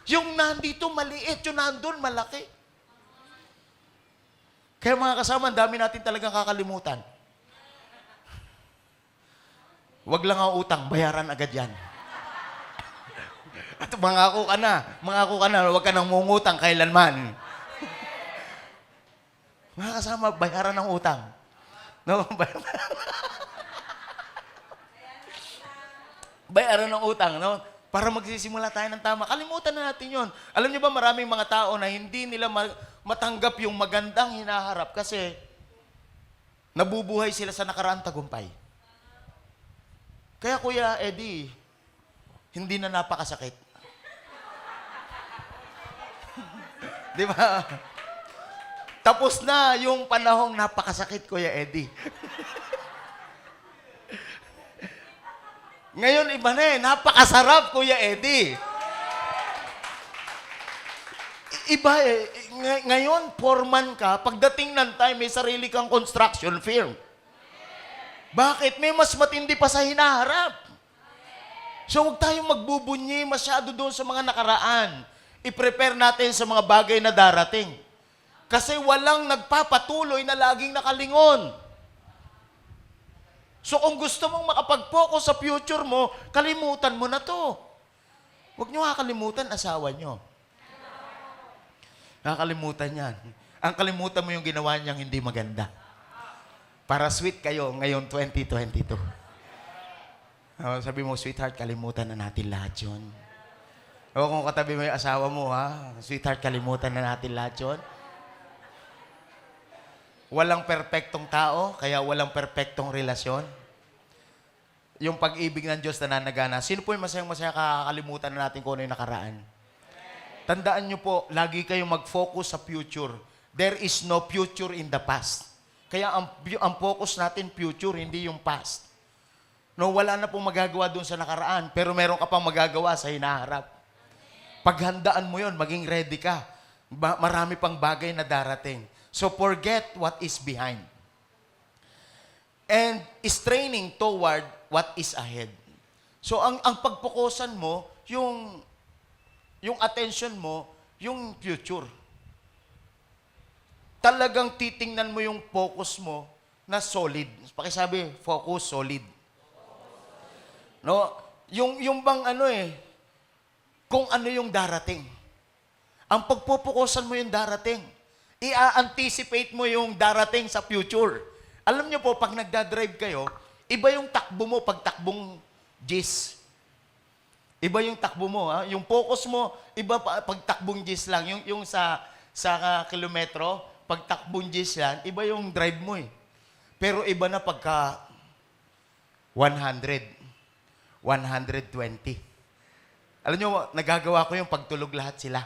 Yung nandito maliit, yung nandun malaki. Kaya mga kasama, ang dami natin talagang kakalimutan. Huwag lang ang utang, bayaran agad yan. At mangako ka na, huwag ka nang mungutang kailanman. Mga kasama, bayaran ng utang. No? Bayaran ng utang, no? Para magsisimula tayo ng tama. Kalimutan na natin yon. Alam niyo ba, maraming mga tao na hindi nila matanggap yung magandang hinaharap kasi nabubuhay sila sa nakaraang tagumpay. Kaya Kuya Eddie, hindi na napakasakit. Di ba? Tapos na yung panahong napakasakit, Kuya Eddie. Ngayon, iba na eh. Napakasarap, Kuya Eddie. Iba eh. Ngayon, foreman ka. Pagdating ng time, may sarili kang construction firm. Bakit? May mas matindi pa sa hinaharap. So, huwag tayong magbubunyi masyado doon sa mga nakaraan. I-prepare natin sa mga bagay na darating. Kasi walang nagpapatuloy na laging nakalingon. So kung gusto mong makapag-focus sa future mo, kalimutan mo na to. Huwag nyo kakalimutan asawa nyo. Kakalimutan yan. Ang kalimutan mo yung ginawa niyang hindi maganda. Para sweet kayo ngayon 2022. Sabi mo, sweetheart, kalimutan na natin lahat yun. O kung katabi mo yung asawa mo, ha? Sweetheart, kalimutan na natin lahat yun. Walang perpektong tao, kaya walang perpektong relasyon. Yung pag-ibig ng Diyos na nanagana. Sino po yung masayang-masaya kakalimutan na natin kung ano yung nakaraan? Tandaan nyo po, lagi kayong mag-focus sa future. There is no future in the past. Kaya ang focus natin, future, hindi yung past. No, wala na pong magagawa doon sa nakaraan, pero meron ka pang magagawa sa hinaharap. Paghandaan mo yon, maging ready ka. Marami pang bagay na darating. So forget what is behind. And straining toward what is ahead. So ang pagpokusan mo, yung attention mo, yung future. Talagang titingnan mo yung focus mo na solid. Pakisabi, focus, solid. No? Yung bang kung ano yung darating. Ang pagpupukusan mo yung darating. I-anticipate mo yung darating sa future. Alam niyo po, pag nagdadrive kayo, iba yung takbo mo pag takbong G's. Iba yung takbo mo. Ha? Yung focus mo, iba pag takbong G's lang. Yung sa kilometro, pag takbong G's yan, iba yung drive mo eh. Pero iba na pagka 100, 120. Alam niyo, nagagawa ko yung pagtulog lahat sila.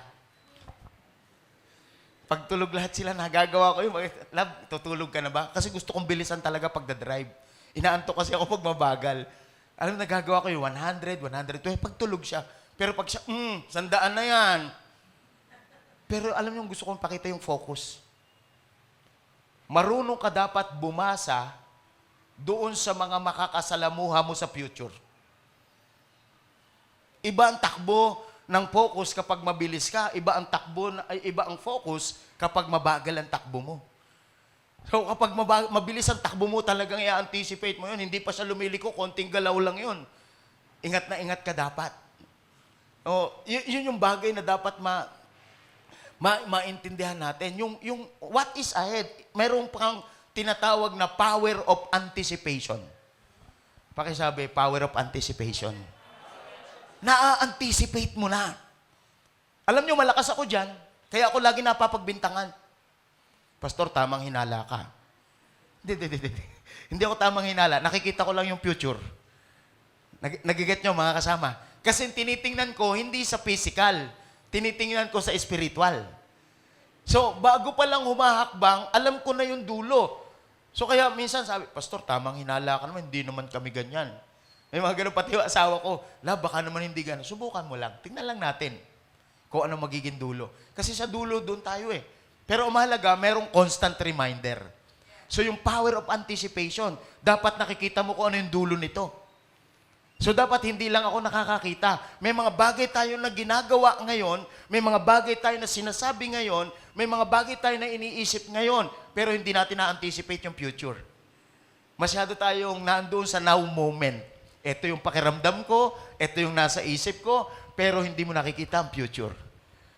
Pagtulog lahat sila, nagagawa ko yung, love, tutulog ka na ba? Kasi gusto kong bilisan talaga pagdadrive. Inaantok kasi ako pag mabagal. Alam, nagagawa ko yung 100, 120. Pagtulog siya, Pero pag siya, 100 na yan. Pero alam niyo, gusto kong pakita yung focus. Marunong ka dapat bumasa doon sa mga makakasalamuha mo sa future. Iba ang takbo ng focus kapag mabilis ka, iba ang focus kapag mabagal ang takbo mo. So kapag mabilis ang takbo mo, talagang i-anticipate mo yun, hindi pa siya lumiliko, konting galaw lang yun. Ingat na ingat ka dapat. Yun yung bagay na dapat maintindihan natin. Yung what is ahead, mayroong pang tinatawag na power of anticipation. Pakisabi, power of anticipation. Na-anticipate mo na. Alam nyo, malakas ako dyan, kaya ako lagi napapagbintangan. Pastor, tamang hinala ka. Hindi. Hindi ako tamang hinala. Nakikita ko lang yung future. Nagiget nyo, mga kasama. Kasi tinitingnan ko, hindi sa physical. Tinitingnan ko sa spiritual. So, bago pa lang humahakbang, alam ko na yung dulo. So, kaya minsan sabi, Pastor, tamang hinala ka naman, hindi naman kami ganyan. May mga ganun, pati yung asawa ko, baka naman hindi ganun. Subukan mo lang. Tingnan lang natin kung ano magiging dulo. Kasi sa dulo, doon tayo eh. Pero umahalaga, merong constant reminder. So yung power of anticipation, dapat nakikita mo kung ano yung dulo nito. So dapat hindi lang ako nakakakita. May mga bagay tayo na ginagawa ngayon, may mga bagay tayo na sinasabi ngayon, may mga bagay tayo na iniisip ngayon, pero hindi natin na-anticipate yung future. Masyado tayong nandoon sa now moment. Ito yung pakiramdam ko, ito yung nasa isip ko, pero hindi mo nakikita ang future.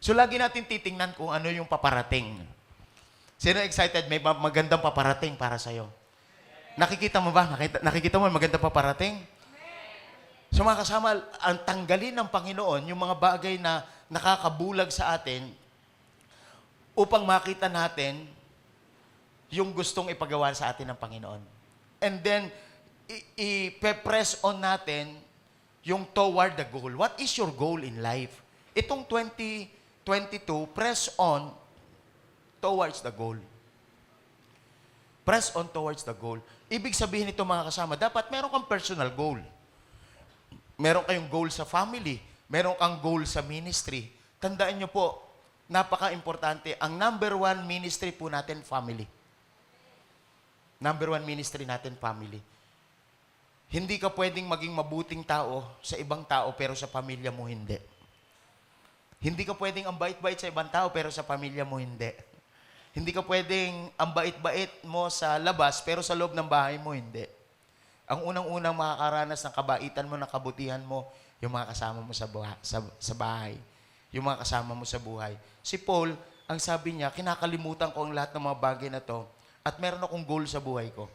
So lagi natin titingnan kung ano yung paparating. Sino excited? May magandang paparating para sa'yo. Nakikita mo ba? Nakikita mo magandang paparating? So mga kasama, ang tanggalin ng Panginoon yung mga bagay na nakakabulag sa atin upang makita natin yung gustong ipagawa sa atin ng Panginoon. And then, i-press on natin yung toward the goal. What is your goal in life? Itong 2022, press on towards the goal. Press on towards the goal. Ibig sabihin nito mga kasama, dapat meron kang personal goal. Meron kayong goal sa family. Meron kang goal sa ministry. Tandaan nyo po, napaka-importante, ang number 1 ministry po natin, family. Number 1 ministry natin, family. Hindi ka pwedeng maging mabuting tao sa ibang tao pero sa pamilya mo hindi. Hindi ka pwedeng ang bait-bait sa ibang tao pero sa pamilya mo hindi. Hindi ka pwedeng ang bait-bait mo sa labas pero sa loob ng bahay mo hindi. Ang unang-unang makakaranas ng kabaitan mo, ng kabutihan mo, yung mga kasama mo sa bahay. Yung mga kasama mo sa buhay. Si Paul, ang sabi niya, kinakalimutan ko ang lahat ng mga bagay na to at meron akong goal sa buhay ko.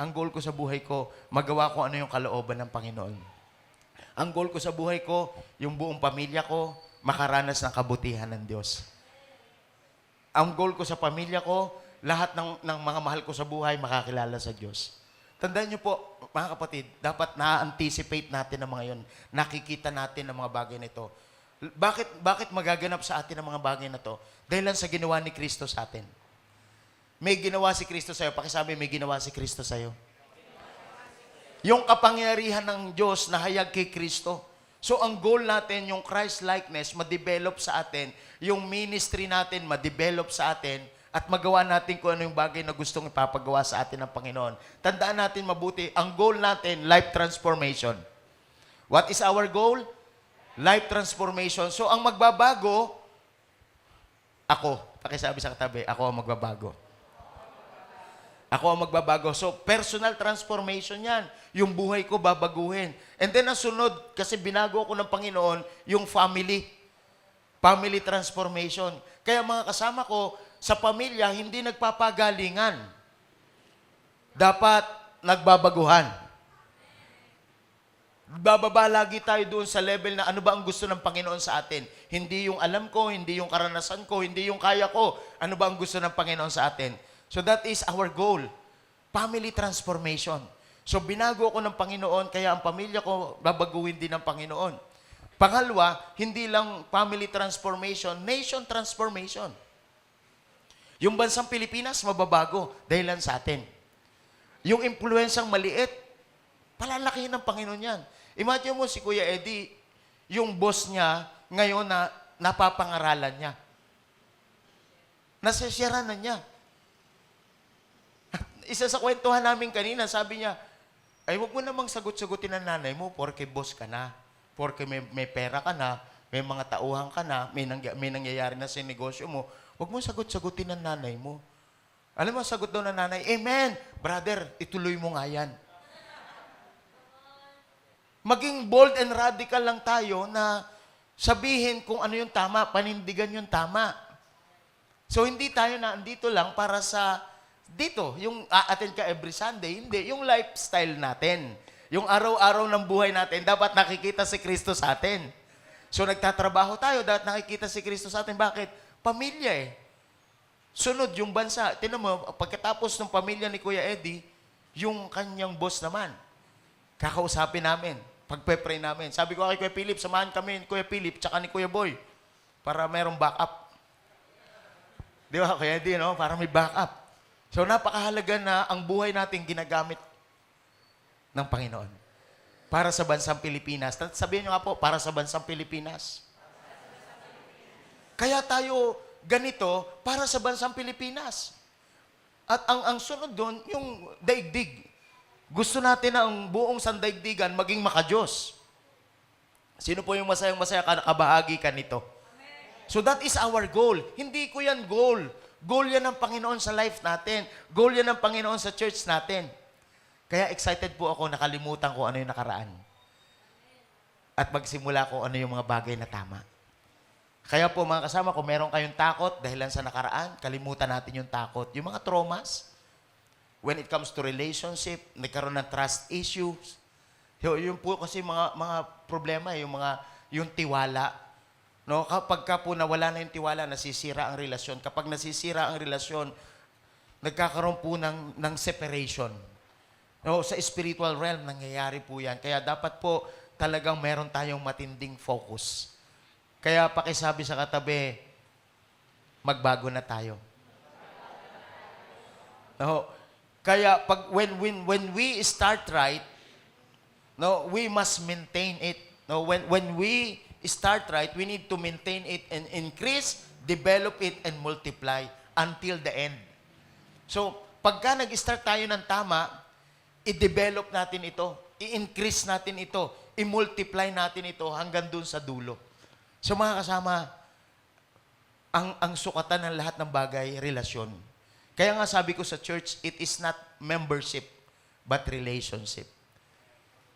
Ang goal ko sa buhay ko, magawa ko ano yung kalooban ng Panginoon. Ang goal ko sa buhay ko, yung buong pamilya ko, makaranas ng kabutihan ng Diyos. Ang goal ko sa pamilya ko, lahat ng mga mahal ko sa buhay, makakilala sa Diyos. Tandaan niyo po, mga kapatid, dapat na-anticipate natin ang mga yon. Nakikita natin ang mga bagay na ito. Bakit magaganap sa atin ang mga bagay na ito? Dahil lang sa ginawa ni Kristo sa atin. May ginawa si Kristo sa'yo. Pakisabi, may ginawa si Kristo sa'yo. Yung kapangyarihan ng Diyos na hayag kay Kristo. So, ang goal natin, yung Christ-likeness, ma-develop sa atin. Yung ministry natin, ma-develop sa atin. At magawa natin kung ano yung bagay na gustong ipapagawa sa atin ng Panginoon. Tandaan natin mabuti, ang goal natin, life transformation. What is our goal? Life transformation. So, ang magbabago, ako. Pakisabi sa katabi, ako ang magbabago. Ako ang magbabago. So, personal transformation yan. Yung buhay ko babaguhin. And then, ang sunod, kasi binago ako ng Panginoon, yung family. Family transformation. Kaya mga kasama ko, sa pamilya, hindi nagpapagalingan. Dapat nagbabaguhan. Bababa lagi tayo doon sa level na ano ba ang gusto ng Panginoon sa atin. Hindi yung alam ko, hindi yung karanasan ko, hindi yung kaya ko. Ano ba ang gusto ng Panginoon sa atin? So that is our goal. Family transformation. So binago ako ng Panginoon, kaya ang pamilya ko babaguhin din ng Panginoon. Pangalawa, hindi lang family transformation, nation transformation. Yung bansang Pilipinas, mababago dahilan sa atin. Yung impluensang maliit, palalakihin ng Panginoon yan. Imagine mo si Kuya Eddie, yung boss niya ngayon na napapangaralan niya. Nasisira na niya. Isa sa kwentuhan namin kanina, sabi niya, ay huwag mo namang sagot-sagutin ang nanay mo porke boss ka na, porke may pera ka na, may mga tauhan ka na, may nangyayari na sa negosyo mo. Huwag mo sagot-sagutin ang nanay mo. Alam mo, sagot daw ng nanay, Amen! Brother, ituloy mo nga yan. Maging bold and radical lang tayo na sabihin kung ano yung tama, panindigan yung tama. So, hindi tayo na andito lang para sa dito, yung a-attend ka every Sunday, hindi. Yung lifestyle natin, yung araw-araw ng buhay natin, dapat nakikita si Kristo sa atin. So, nagtatrabaho tayo, dapat nakikita si Kristo sa atin. Bakit? Pamilya eh. Sunod, yung bansa. Tingnan mo, pagkatapos ng pamilya ni Kuya Eddie, yung kanyang boss naman, kakausapin namin, pagpe-pray namin. Sabi ko kay Kuya Philip, samahan kami ni Kuya Philip, tsaka ni Kuya Boy, para merong backup. Di ba, Kuya Eddie, no? Para may backup. So, napakahalaga na ang buhay natin ginagamit ng Panginoon para sa bansang Pilipinas. Sabihin nyo nga po, para sa bansang Pilipinas. Kaya tayo ganito para sa bansang Pilipinas. At ang sunod doon, yung daigdig. Gusto natin na ang buong sandaigdigan maging makadiyos. Sino po yung masayang-masaya ka, nakabahagi ka nito? So that is our goal. Hindi ko yan goal. Goal yan ng Panginoon sa life natin. Goal yan ng Panginoon sa church natin. Kaya excited po ako, nakalimutan ko ano yung nakaraan. At magsimula ko ano yung mga bagay na tama. Kaya po mga kasama, kung meron kayong takot dahilan sa nakaraan, kalimutan natin yung takot. Yung mga traumas, when it comes to relationship, nagkaroon ng trust issues, yun po kasi mga problema, yung tiwala. No, kapag ka po nawala na yung tiwala, nasisira ang relasyon. Kapag nasisira ang relasyon, nagkakaroon po ng separation. No, sa spiritual realm, nangyayari po yan. Kaya dapat po talagang meron tayong matinding focus. Kaya pakisabi sa katabi, magbago na tayo. No, kaya when we start right, no, we must maintain it. No, when we start right, we need to maintain it and increase, develop it, and multiply until the end. So, pagka nag-start tayo ng tama, i-develop natin ito, i-increase natin ito, i-multiply natin ito hanggang dun sa dulo. So, mga kasama, ang sukatan ng lahat ng bagay, relasyon. Kaya nga sabi ko sa church, it is not membership, but relationship.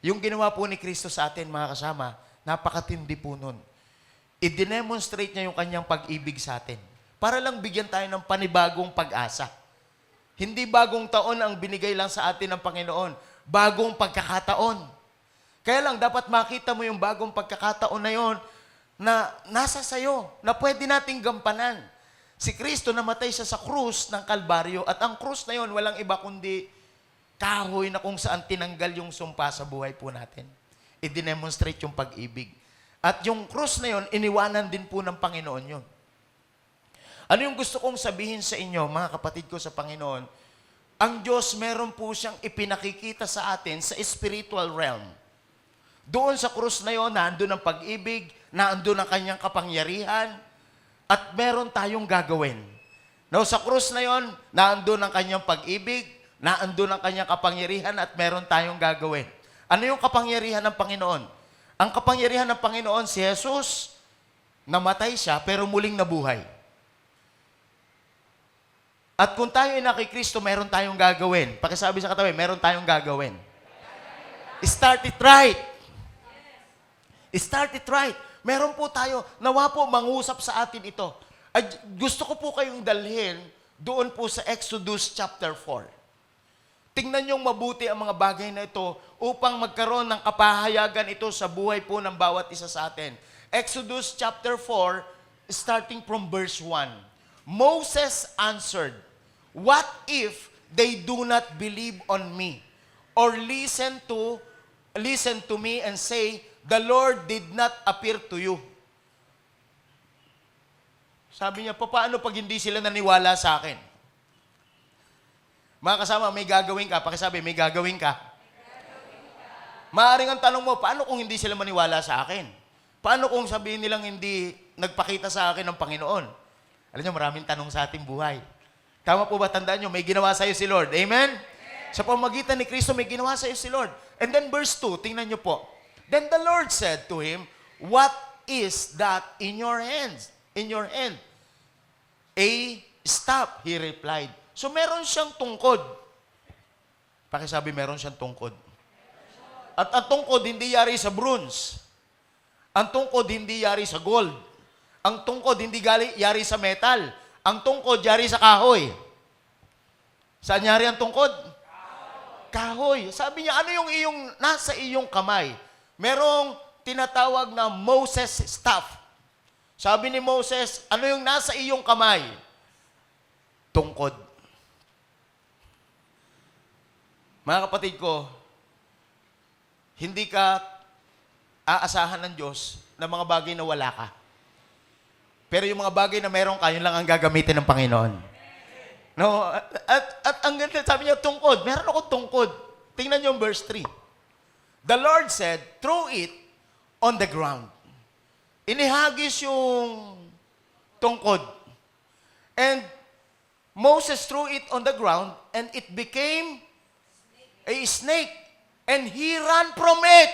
Yung ginawa po ni Kristo sa atin, mga kasama, napakatindi po nun. I-demonstrate niya yung kanyang pag-ibig sa atin. Para lang bigyan tayo ng panibagong pag-asa. Hindi bagong taon ang binigay lang sa atin ng Panginoon. Bagong pagkakataon. Kaya lang, dapat makita mo yung bagong pagkakataon na yon na nasa sayo, na pwede nating gampanan. Si Kristo namatay siya sa krus ng Kalbaryo at ang krus na yon walang iba kundi kahoy na kung saan tinanggal yung sumpa sa buhay po natin. I-demonstrate yung pag-ibig. At yung cross na yon, iniwanan din po ng Panginoon yun. Ano yung gusto kong sabihin sa inyo, mga kapatid ko sa Panginoon? Ang Diyos, meron po siyang ipinakikita sa atin sa spiritual realm. Doon sa cross na yon, naandun ang pag-ibig, naandun ang kanyang kapangyarihan, at meron tayong gagawin. No, sa cross na yon, naandun ang kanyang pag-ibig, naandun ang kanyang kapangyarihan, at meron tayong gagawin. Ano yung kapangyarihan ng Panginoon? Ang kapangyarihan ng Panginoon, si Jesus, namatay siya, pero muling nabuhay. At kung tayo ay kay Kristo, meron tayong gagawin. Pakisabi sa katabi, meron tayong gagawin. Start it right. Start it right. Meron po tayo, nawa po mangusap sa atin ito. Ay, gusto ko po kayong dalhin doon po sa Exodus chapter 4. Tingnan niyong mabuti ang mga bagay na ito upang magkaroon ng kapahayagan ito sa buhay po ng bawat isa sa atin. Exodus chapter 4, starting from verse 1. Moses answered, "What if they do not believe on me or listen to me and say, the Lord did not appear to you?" Sabi niya, paano pag hindi sila naniwala sa akin? Mga kasama, may gagawin ka. Pakisabi, may gagawin ka. Maaaring ang tanong mo, paano kung hindi sila maniwala sa akin? Paano kung sabihin nilang hindi nagpakita sa akin ng Panginoon? Alam niyo, maraming tanong sa ating buhay. Tama po ba? Tandaan niyo, may ginawa sa'yo si Lord. Amen? Sa pamagitan ni Kristo, may ginawa sa'yo si Lord. And then verse 2, tingnan niyo po. Then the Lord said to him, "What is that in your hands? In your hand?" A staff, he replied. So meron siyang tungkod. Pakisabi, meron siyang tungkod. At ang tungkod hindi yari sa bronze. Ang tungkod hindi yari sa gold. Ang tungkod hindi yari sa metal. Ang tungkod yari sa kahoy. Saan yari ang tungkod? Kahoy. Sabi niya, ano yung nasa iyong kamay? Merong tinatawag na Moses staff. Sabi ni Moses, ano yung nasa iyong kamay? Tungkod. Mga kapatid ko, hindi ka aasahan ng Diyos ng mga bagay na wala ka. Pero yung mga bagay na meron ka, yun lang ang gagamitin ng Panginoon. No? At ang ganda, sabi niya, tungkod. Meron ako tungkod. Tingnan niyo yung verse 3. The Lord said, throw it on the ground. Inihagis yung tungkod. And Moses threw it on the ground and it became a snake. And he ran from it.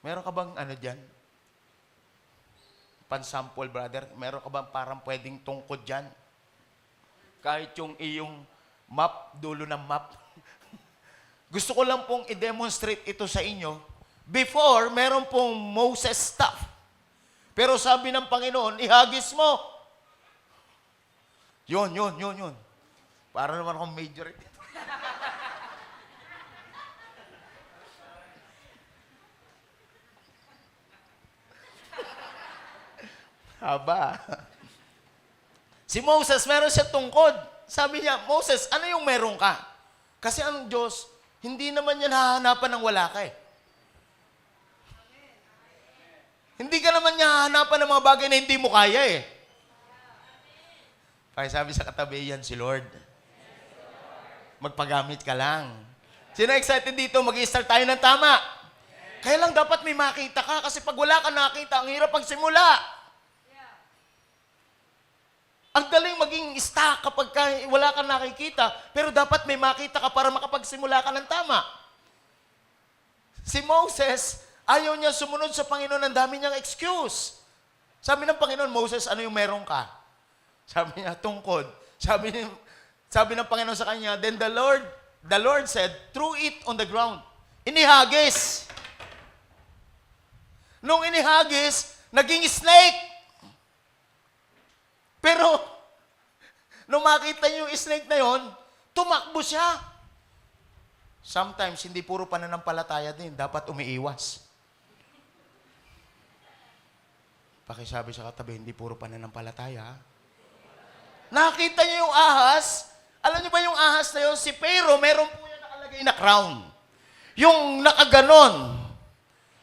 Meron ka bang ano dyan? Pansample, brother. Meron ka bang parang pwedeng tungkod dyan? Kahit yung iyong map, dulo ng map. Gusto ko lang pong i-demonstrate ito sa inyo. Before, meron pong Moses staff. Pero sabi ng Panginoon, ihagis mo. Yun. Para naman akong major. Haba. Si Moses, meron siya tungkod. Sabi niya, Moses, ano yung meron ka? Kasi ang Diyos, hindi naman yan hahanapan ng wala ka eh. Hindi ka naman niya hahanapan ng mga bagay na hindi mo kaya eh. Kaya sabi sa katabi, yan si Lord. Magpagamit ka lang. Sino excited dito? Mag-i-start tayo ng tama. Kaya lang dapat may makita ka kasi pag wala ka nakita, ang hirap pagsimula. Ang daling maging stuck kapag wala kang nakikita, pero dapat may makita ka para makapagsimula ka ng tama. Si Moses, ayaw niya sumunod sa Panginoon, ang dami niyang excuse. Sabi ng Panginoon, Moses, ano yung meron ka? Sabi niya, tungkod. Sabi ng Panginoon sa kanya, then the Lord said, throw it on the ground. Inihagis. Nung inihagis, naging snake. Pero, nung makita niyo yung snake na yon, tumakbo siya. Sometimes, hindi puro pananampalataya din. Dapat umiiwas. Pakisabi sa katabi, hindi puro pananampalataya. Nakita niyo yung ahas? Alam niyo ba yung ahas na yun? Si Pero, meron po yan nakalagay na crown. Yung nakaganon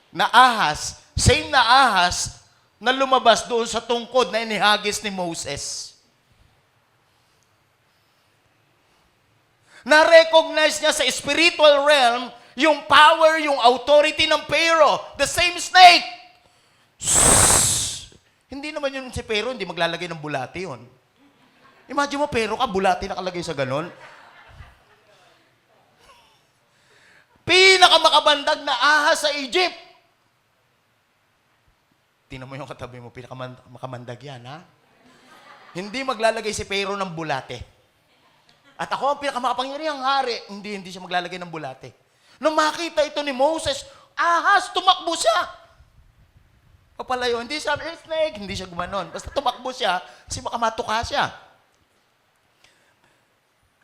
na ahas, same na ahas, na lumabas doon sa tungkod na inihagis ni Moses. Na-recognize niya sa spiritual realm yung power, yung authority ng Pharaoh. The same snake. Shhh! Hindi naman yun si Pharaoh, hindi maglalagay ng bulati yun. Imagine mo, Pharaoh ka, bulati nakalagay sa ganon. Pinakamabandag na ahas sa Egypt. Tingnan mo yung katabi mo, pinakamakandag yan, ha? Hindi maglalagay si Pharaoh ng bulate. At ako ang pinakamakapangyarihang hari, hindi siya maglalagay ng bulate. Nung makita ito ni Moses, ahas, tumakbo siya. Papalayo, hindi siya snake, hindi siya gumanon. Basta tumakbo siya, kasi baka matuka siya.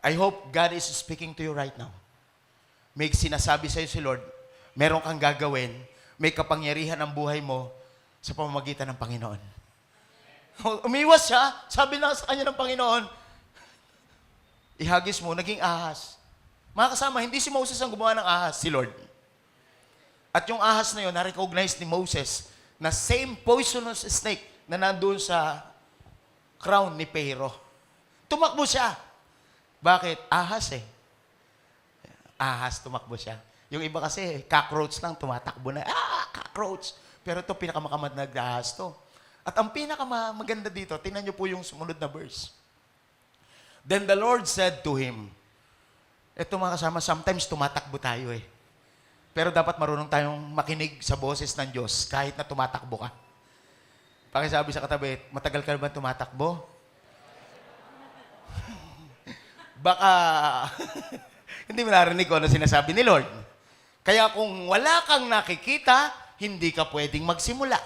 I hope God is speaking to you right now. May sinasabi sa'yo si Lord, meron kang gagawin, may kapangyarihan ang buhay mo, sa pamamagitan ng Panginoon. Umiwas siya, sabi na sa kanya ng Panginoon, ihagis mo, naging ahas. Mga kasama, hindi si Moses ang gumawa ng ahas, si Lord. At yung ahas na yun, na-recognize ni Moses na same poisonous snake na nandun sa crown ni Pharaoh. Tumakbo siya. Bakit? Ahas eh. Ahas, tumakbo siya. Yung iba kasi, cockroach lang, tumatakbo na. Ah! cockroach. Pero ito, pinakamakamad na ahas to. At ang pinakamaganda dito, tingnan niyo po yung sumunod na verse. Then the Lord said to him, eto mga kasama, sometimes tumatakbo tayo eh. Pero dapat marunong tayong makinig sa boses ng Diyos kahit na tumatakbo ka. Pakisabi sa katabi, matagal ka na ba tumatakbo? Baka hindi mo narinig ko ano sinasabi ni Lord. Kaya kung wala kang nakikita, hindi ka pwedeng magsimula.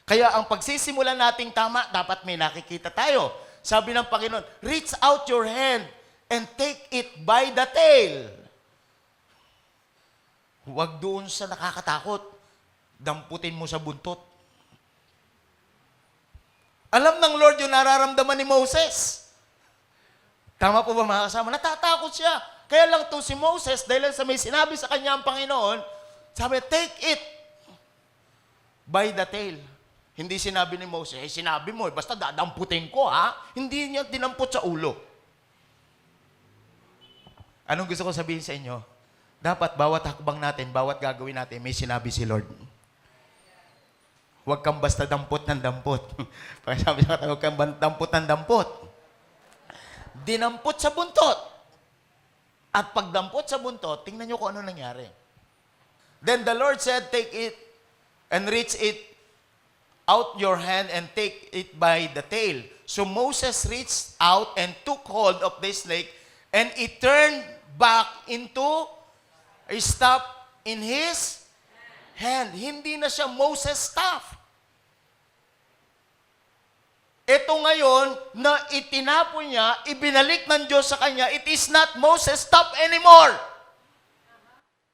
Kaya ang pagsisimula nating tama, dapat may nakikita tayo. Sabi ng Panginoon, reach out your hand and take it by the tail. Huwag doon sa nakakatakot. Damputin mo sa buntot. Alam ng Lord yung nararamdaman ni Moses. Tama po ba mga kasama? Natatakot siya. Kaya lang to si Moses, dahil sa may sinabi sa kanya ang Panginoon, sabi, take it by the tail. Hindi sinabi ni Moses, sinabi mo, basta dadamputin ko, ha? Hindi niya dinamput sa ulo. Anong gusto ko sabihin sa inyo? Dapat bawat hakbang natin, bawat gagawin natin, may sinabi si Lord. Huwag kang basta dampot ng dampot. Pagkasabi sa kata, huwag kang dampot ng dampot. Dinampot sa buntot. At pagdampot sa buntot, tingnan nyo kung ano nangyari. Then the Lord said, take it and reach it out your hand and take it by the tail. So Moses reached out and took hold of the snake, and it turned back into a staff in his hand. Hindi na siya Moses staff. Ito ngayon, na itinapon niya, ibinalik ng Diyos sa kanya, it is not Moses staff anymore.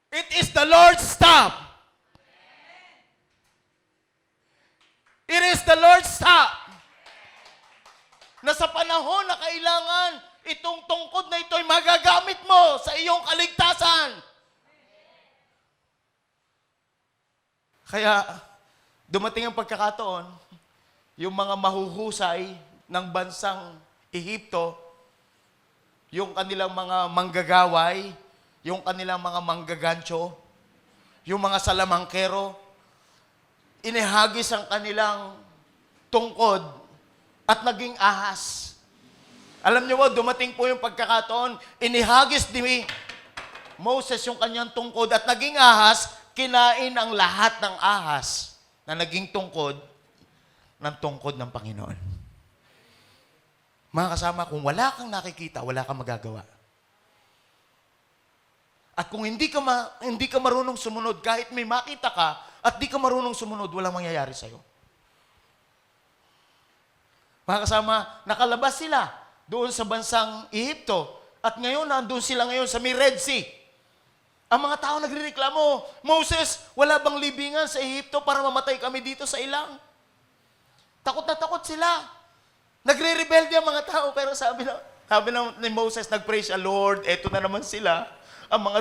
It is the Lord's staff. It is the Lord's staff. Na sa panahon na kailangan, itong tungkod na ito ay magagamit mo sa iyong kaligtasan. Kaya, dumating ang pagkakataon, yung mga mahuhusay ng bansang Ehipto, yung kanilang mga manggagaway, yung kanilang mga manggagancho, yung mga salamangkero, inihagis ang kanilang tungkod at naging ahas. Alam niyo ba, dumating po yung pagkakataon, inihagis ni Moses yung kanyang tungkod at naging ahas, kinain ang lahat ng ahas na naging tungkod ng Panginoon. Mga kasama, kung wala kang nakikita, wala kang magagawa. At kung hindi ka marunong sumunod, kahit may makita ka, at di ka marunong sumunod, walang mangyayari sa'yo. Mga kasama, nakalabas sila doon sa bansang Ehipto. At ngayon, nandun sila ngayon sa may Red Sea. Ang mga tao nagrereklamo, Moses, wala bang libingan sa Ehipto para mamatay kami dito sa ilang? Takot na takot sila. Nagre-rebelde ang mga tao, pero sabi ni Moses, nag-pray siya, Lord, eto na naman sila. Ang mga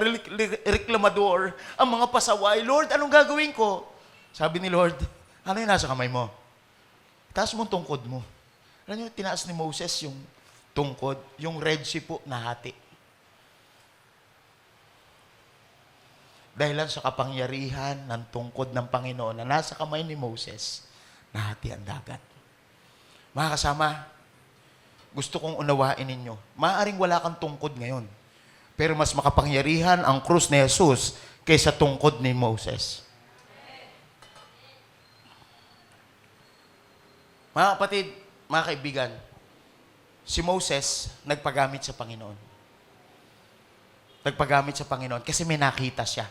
reklamador, ang mga pasaway, Lord, anong gagawin ko? Sabi ni Lord, ano yung nasa kamay mo? Taas mo tungkod mo. Alam niyo, tinaas ni Moses yung tungkod, yung Red Sea po nahati. Dahil lang sa kapangyarihan ng tungkod ng Panginoon na nasa kamay ni Moses, nahati ang dagat. Mga kasama, gusto kong unawain ninyo, maaaring wala kang tungkod ngayon. Pero mas makapangyarihan ang krus ni Jesus kaysa tungkod ni Moses. Mga kapatid, mga kaibigan, si Moses nagpagamit sa Panginoon. Nagpagamit sa Panginoon kasi may nakita siya.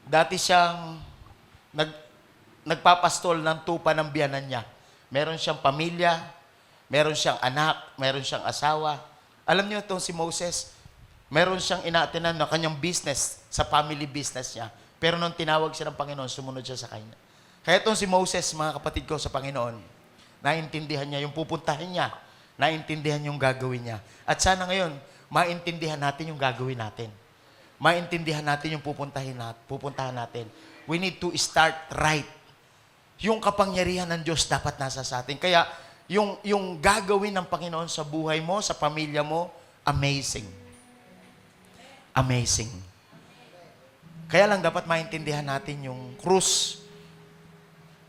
Dati siyang nagpapastol ng tupa ng biyanan niya. Meron siyang pamilya, meron siyang anak, meron siyang asawa. Alam niyo itong si Moses, meron siyang inaatinan na kanyang business, sa family business niya. Pero nung tinawag siya ng Panginoon, sumunod siya sa kanya. Kaya itong si Moses, mga kapatid ko sa Panginoon, naintindihan niya yung pupuntahin niya, naintindihan yung gagawin niya. At sana ngayon, maintindihan natin yung gagawin natin. Maintindihan natin yung pupuntahan natin. We need to start right. Yung kapangyarihan ng Diyos dapat nasa sa atin. Kaya yung gagawin ng Panginoon sa buhay mo, sa pamilya mo, amazing. Amazing. Kaya lang dapat maintindihan natin yung krus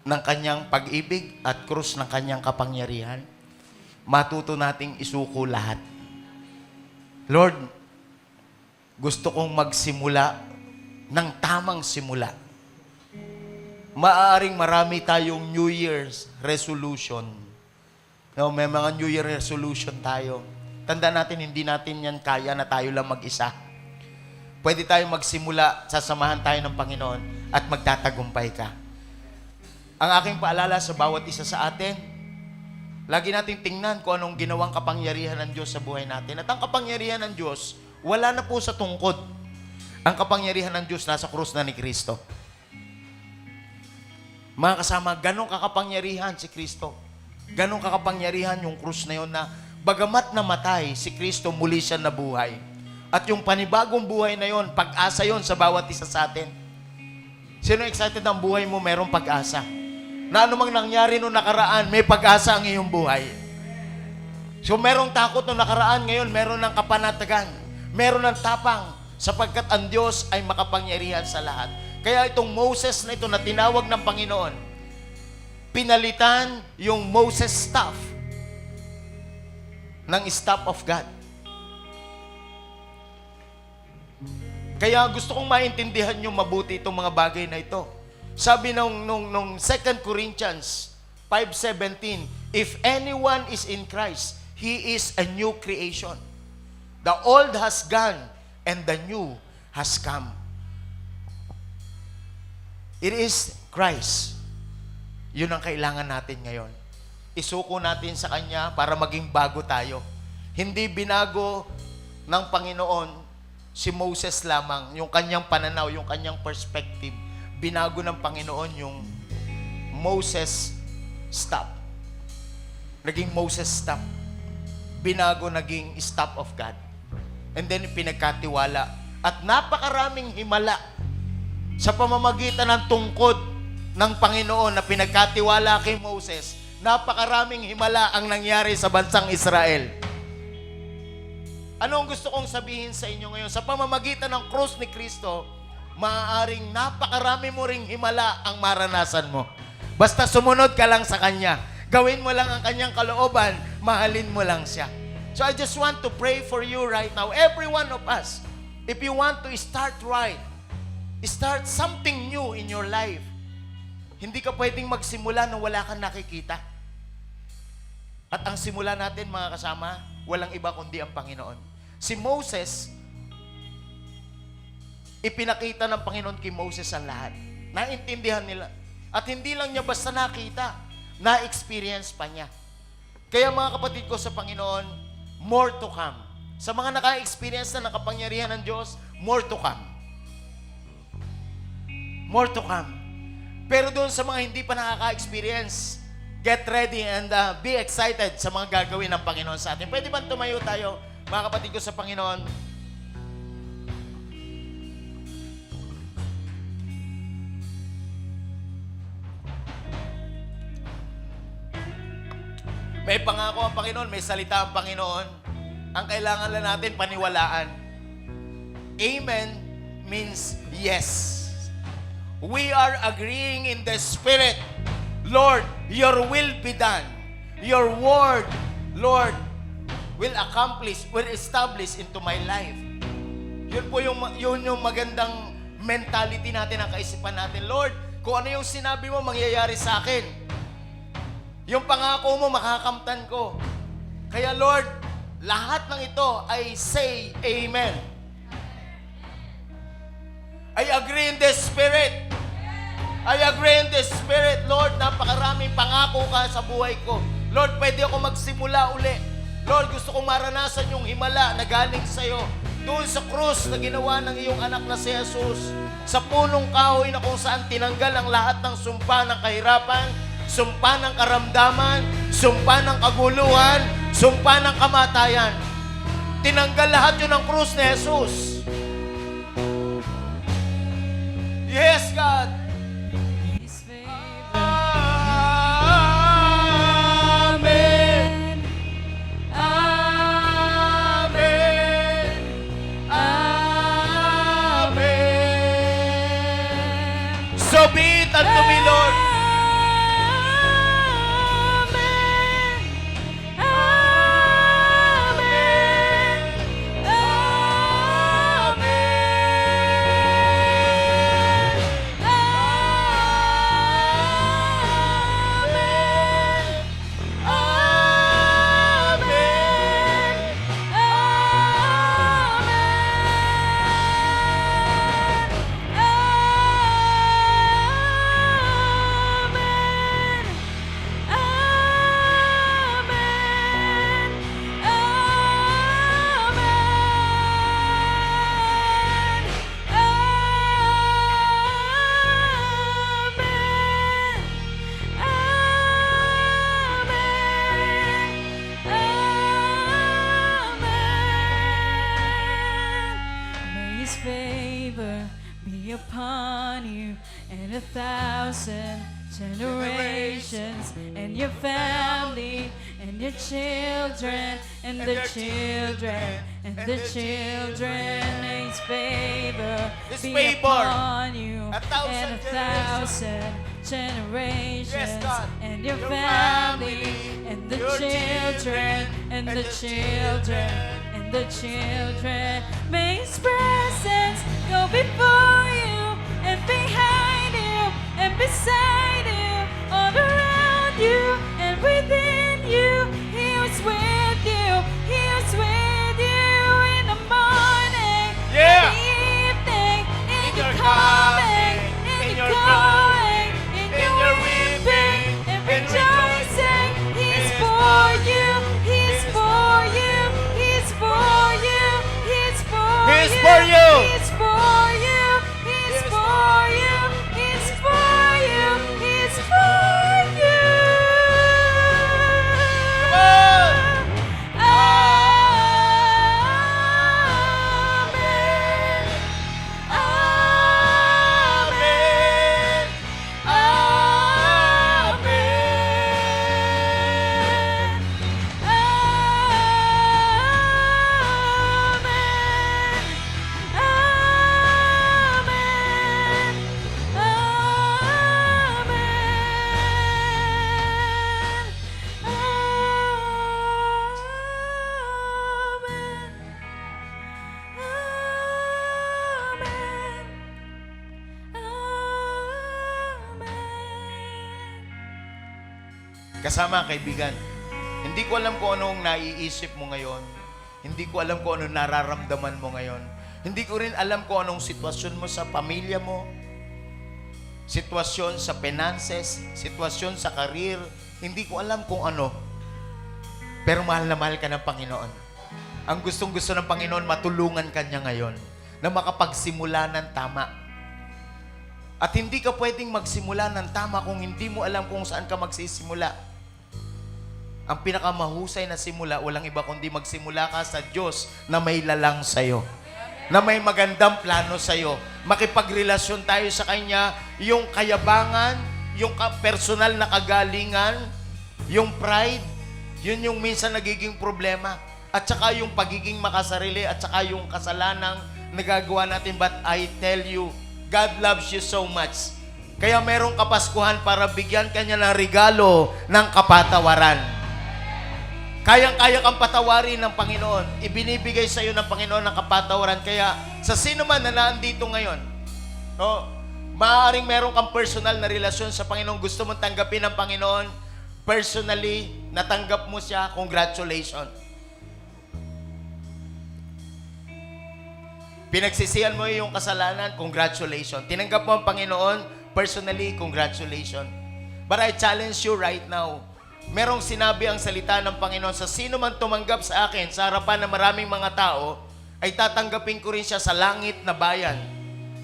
ng kanyang pag-ibig at krus ng kanyang kapangyarihan. Matuto nating isuko lahat. Lord, gusto kong magsimula ng tamang simula. Maaaring marami tayong New Year's resolution. No, may mga New Year resolution tayo. Tandaan natin, hindi natin yan kaya na tayo lang mag-isa. Pwede tayong magsimula, sasamahan tayo ng Panginoon at magtatagumpay ka. Ang aking paalala sa bawat isa sa atin, lagi nating tingnan kung anong ginawang kapangyarihan ng Diyos sa buhay natin. At ang kapangyarihan ng Diyos, wala na po sa tungkod. Ang kapangyarihan ng Diyos nasa krus na ni Kristo. Mga kasama, ganong kakapangyarihan si Kristo. Ganong kakapangyarihan yung krus na yun na bagamat namatay, si Kristo muli siya nabuhay. At yung panibagong buhay na yun, pag-asa yun sa bawat isa sa atin. Sino excited ang buhay mo, merong pag-asa? Na anumang nangyari noong nakaraan, may pag-asa ang iyong buhay. So merong takot noong nakaraan, ngayon meron ng kapanatagan. Meron ng tapang, sapagkat ang Diyos ay makapangyarihan sa lahat. Kaya itong Moses na ito na tinawag ng Panginoon, pinalitan yung Moses staff ng staff of God. Kaya gusto kong maintindihan nyo mabuti itong mga bagay na ito. Sabi nung 2 Corinthians 5:17, if anyone is in Christ, he is a new creation. The old has gone and the new has come. It is Christ. Yun ang kailangan natin ngayon. Isuko natin sa Kanya para maging bago tayo. Hindi binago ng Panginoon si Moses lamang, yung kanyang pananaw, yung kanyang perspective. Binago ng Panginoon yung Moses staff. Naging Moses staff. Binago, naging staff of God. And then pinagkatiwala. At napakaraming himala sa pamamagitan ng tungkod ng Panginoon na pinagkatiwala kay Moses. Napakaraming himala ang nangyari sa bansang Israel. Ano ang gusto kong sabihin sa inyo ngayon? Sa pamamagitan ng krus ni Kristo, maaaring napakarami mo ring himala ang maranasan mo. Basta sumunod ka lang sa Kanya. Gawin mo lang ang Kanyang kalooban, mahalin mo lang siya. So I just want to pray for you right now, every one of us. If you want to start right, start something new in your life. Hindi ka pwedeng magsimula nung wala kang nakikita. At ang simula natin, mga kasama, walang iba kundi ang Panginoon. Si Moses, ipinakita ng Panginoon kay Moses ang lahat. Naintindihan nila. At hindi lang niya basta nakita, na-experience pa niya. Kaya mga kapatid ko sa Panginoon, more to come. Sa mga naka-experience na ng kapangyarihan ng Diyos, more to come. More to come. Pero doon sa mga hindi pa nakaka-experience, get ready and be excited sa mga gagawin ng Panginoon sa atin. Pwede ba tumayo tayo, mga kapatid ko sa Panginoon? May pangako ang Panginoon, may salita ang Panginoon. Ang kailangan lang natin, paniwalaan. Amen means yes. We are agreeing in the Spirit. Lord, your will be done. Your word, Lord, will accomplish, will establish into my life. Yun po yung magandang mentality natin, ang kaisipan natin. Lord, kung ano yung sinabi mo, mangyayari sa akin. Yung pangako mo, makakamtan ko. Kaya Lord, lahat ng ito ay say Amen. I agree in the Spirit. I agree in the Spirit, Lord, napakaraming pangako ka sa buhay ko. Lord, pwede ako magsimula uli. Lord, gusto kong maranasan yung himala na galing sa'yo. Doon sa krus na ginawa ng iyong anak na si Jesus. Sa punong kahoy na kung saan tinanggal ang lahat ng sumpa ng kahirapan, sumpa ng karamdaman, sumpa ng kaguluhan, sumpa ng kamatayan. Tinanggal lahat yun ng krus ni Jesus. Yes, God.
His favor.
Amen. Amen. Amen.
His favor be upon you and 1,000 generations, and your family, and your children, and the children, and the children. His favor
His
be
favor.
upon you
1,000
and 1,000 generations,
Yes, God.
and your
Your
family,
family,
and the
your
children, and the children, and the children. May His presence go before you, and behind you, and beside you, all around you, and within you. He was with you, He was with you in the morning,
Yeah.
in the evening, in
In
your
your
coming,
coming,
in
in
your
your
going, in
in
your
your
weeping,
weeping,
and
and
rejoicing.
rejoicing.
He's
He is
for you, He's
He is
for you, He's for you, He's for
He
you,
is for you.
He's for you, He's
is
for you, He's for you, He's for you.
Come on.
Amen. Amen.
Kasama, kaibigan, hindi ko alam kung anong naiisip mo ngayon. Hindi ko alam kung anong nararamdaman mo ngayon. Hindi ko rin alam kung anong sitwasyon mo sa pamilya mo. Sitwasyon sa finances, sitwasyon sa karir. Hindi ko alam kung ano. Pero mahal na mahal ka ng Panginoon. Ang gustong-gusto ng Panginoon, matulungan ka niya ngayon na makapagsimula ng tama. At hindi ka pwedeng magsimula ng tama kung hindi mo alam kung saan ka magsisimula. Ang pinakamahusay na simula, walang iba kundi magsimula ka sa Diyos na may lalang sa'yo. Na may magandang plano sa'yo. Makipagrelasyon tayo sa Kanya, yung kayabangan, yung personal na kagalingan, yung pride, yun yung minsan nagiging problema. At saka yung pagiging makasarili, at saka yung kasalanang nagagawa natin. But I tell you, God loves you so much. Kaya merong kapaskuhan para bigyan kanya ng regalo ng kapatawaran. Kayang-kaya kang patawarin ng Panginoon. Ibinibigay sa iyo ng Panginoon ng kapatawaran. Kaya sa sino man na nandito ngayon, no, maaaring meron kang personal na relasyon sa Panginoon, gusto mong tanggapin ng Panginoon, personally, natanggap mo siya, congratulations. Pinagsisihan mo yung kasalanan, congratulations. Tinanggap mo ang Panginoon, personally, congratulations. But I challenge you right now, merong sinabi ang salita ng Panginoon, sa sino man tumanggap sa akin, sa harapan ng maraming mga tao, ay tatanggapin ko rin siya sa langit na bayan,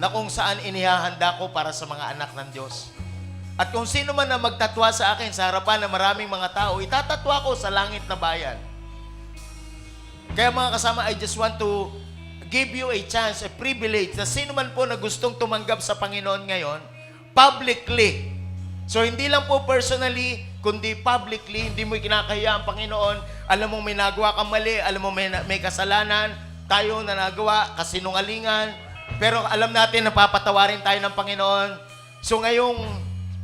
na kung saan inihahanda ko para sa mga anak ng Diyos. At kung sino man na magtatwa sa akin sa harapan ng maraming mga tao, itatatwa ko sa langit na bayan. Kaya mga kasama, I just want to give you a chance, a privilege, na sino man po na gustong tumanggap sa Panginoon ngayon, publicly. So, hindi lang po personally, kundi publicly, hindi mo kinakaya ang Panginoon. Alam mo may nagawa kang mali, alam mo may kasalanan, tayo na nagawa, kasinungalingan, pero alam natin na papatawarin tayo ng Panginoon. So, ngayong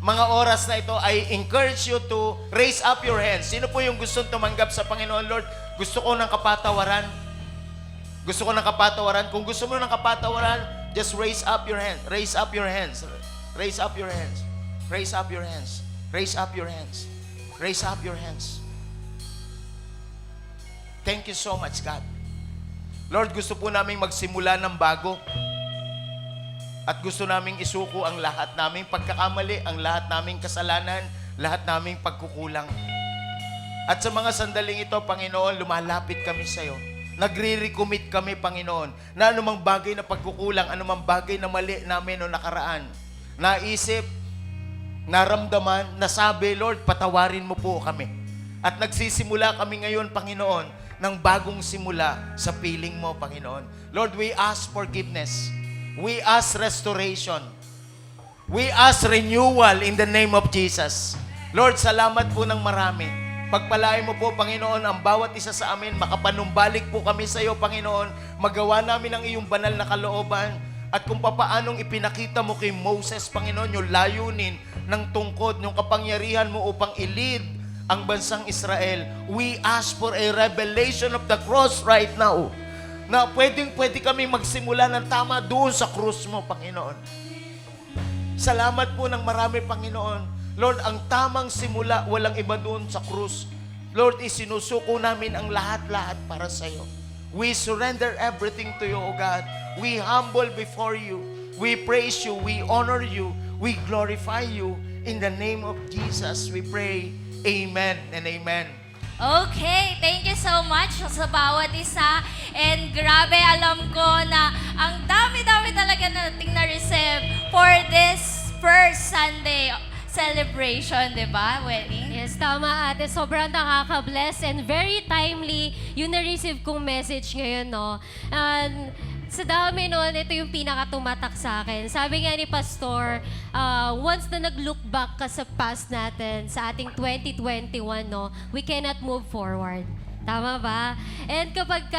mga oras na ito, I encourage you to raise up your hands. Sino po yung gustong tumanggap sa Panginoon? Lord, gusto ko ng kapatawaran. Gusto ko ng kapatawaran. Kung gusto mo ng kapatawaran, just raise up your hands. Raise up your hands. Raise up your hands. Raise up your hands. Raise up your hands. Raise up your hands. Thank you so much, God. Lord, gusto po naming magsimula ng bago. At gusto naming isuko ang lahat naming pagkakamali, ang lahat naming kasalanan, lahat naming pagkukulang. At sa mga sandaling ito, Panginoon, lumalapit kami sa iyo. Nagre-recommit kami, Panginoon, na anumang bagay na pagkukulang, anumang bagay na mali namin o nakaraan, naisip, naramdaman, nasabi, Lord, patawarin mo po kami. At nagsisimula kami ngayon, Panginoon, ng bagong simula sa piling mo, Panginoon. Lord, we ask forgiveness. We ask restoration. We ask renewal in the name of Jesus. Lord, salamat po ng marami. Pagpalain mo po, Panginoon, ang bawat isa sa amin. Makapanumbalik po kami sa iyo, Panginoon. Magawa namin ang iyong banal na kalooban. At kung papaanong ipinakita mo kay Moses, Panginoon, yung layunin ng tungkod, yung kapangyarihan mo upang ilid ang bansang Israel. We ask for a revelation of the cross right now. Na pwede kami magsimula ng tama doon sa krus mo, Panginoon. Salamat po ng marami, Panginoon. Lord, ang tamang simula, walang iba doon sa krus. Lord, isinusuko namin ang lahat-lahat para sa iyo. We surrender everything to you, O God. We humble before you. We praise you. We honor you. We glorify you. In the name of Jesus, we pray. Amen and amen.
Okay, thank you so much sa bawat isa. And grabe, alam ko na ang dami-dami talaga nating na-receive for this first Sunday celebration, di ba, Wenny?
Yes, tama ate. Sobrang nakaka-bless and very timely yung na-receive kong message ngayon, no? And sa dami noon, ito yung pinaka-tumatak sa akin. Sabi nga ni Pastor, once na nag-look back ka sa past natin, sa ating 2021, no, we cannot move forward. Tama ba? And kapag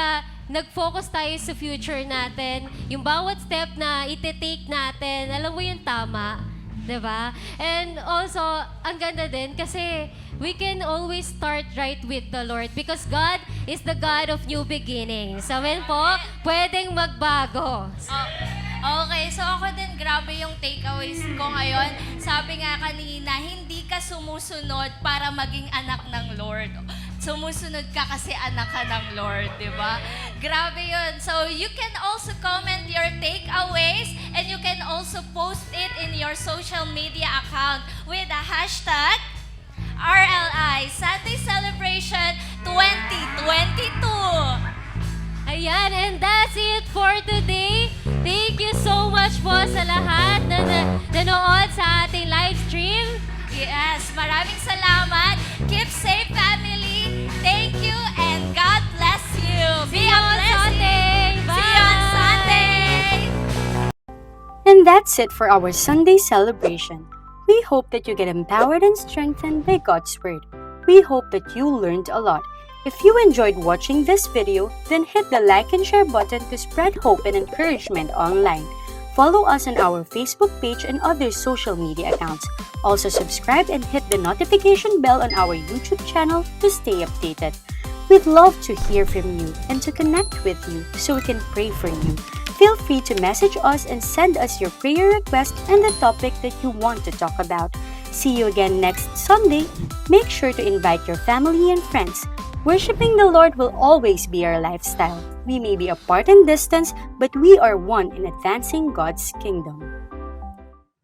nag-focus tayo sa future natin, yung bawat step na iti-take natin, alam mo yung tama. Diba? And also, ang ganda din kasi we can always start right with the Lord because God is the God of new beginnings. Amen po? Pwedeng magbago.
Okay, so ako din, grabe yung takeaways ko ngayon. Sabi nga kanina, hindi ka sumusunod para maging anak ng Lord. Sumusunod ka kasi anak ka ng Lord, di ba? Grabe yun. So, you can also comment your takeaways and you can also post it in your social media account with the hashtag RLI Sunday Celebration 2022.
Ayan, and that's it for today. Thank you so much po sa lahat na nanood sa ating live stream.
Yes, maraming salamat. Keep safe, family. Thank you and God bless you.
See you on Sunday. Bye.
See you on Sunday.
And that's it for our Sunday celebration. We hope that you get empowered and strengthened by God's Word. We hope that you learned a lot. If you enjoyed watching this video, then hit the like and share button to spread hope and encouragement online. Follow us on our Facebook page and other social media accounts. Also subscribe and hit the notification bell on our YouTube channel to stay updated. We'd love to hear from you and to connect with you so we can pray for you. Feel free to message us and send us your prayer request and the topic that you want to talk about. See you again next Sunday. Make sure to invite your family and friends. Worshipping the Lord will always be our lifestyle. We may be apart in distance, but we are one in advancing God's kingdom.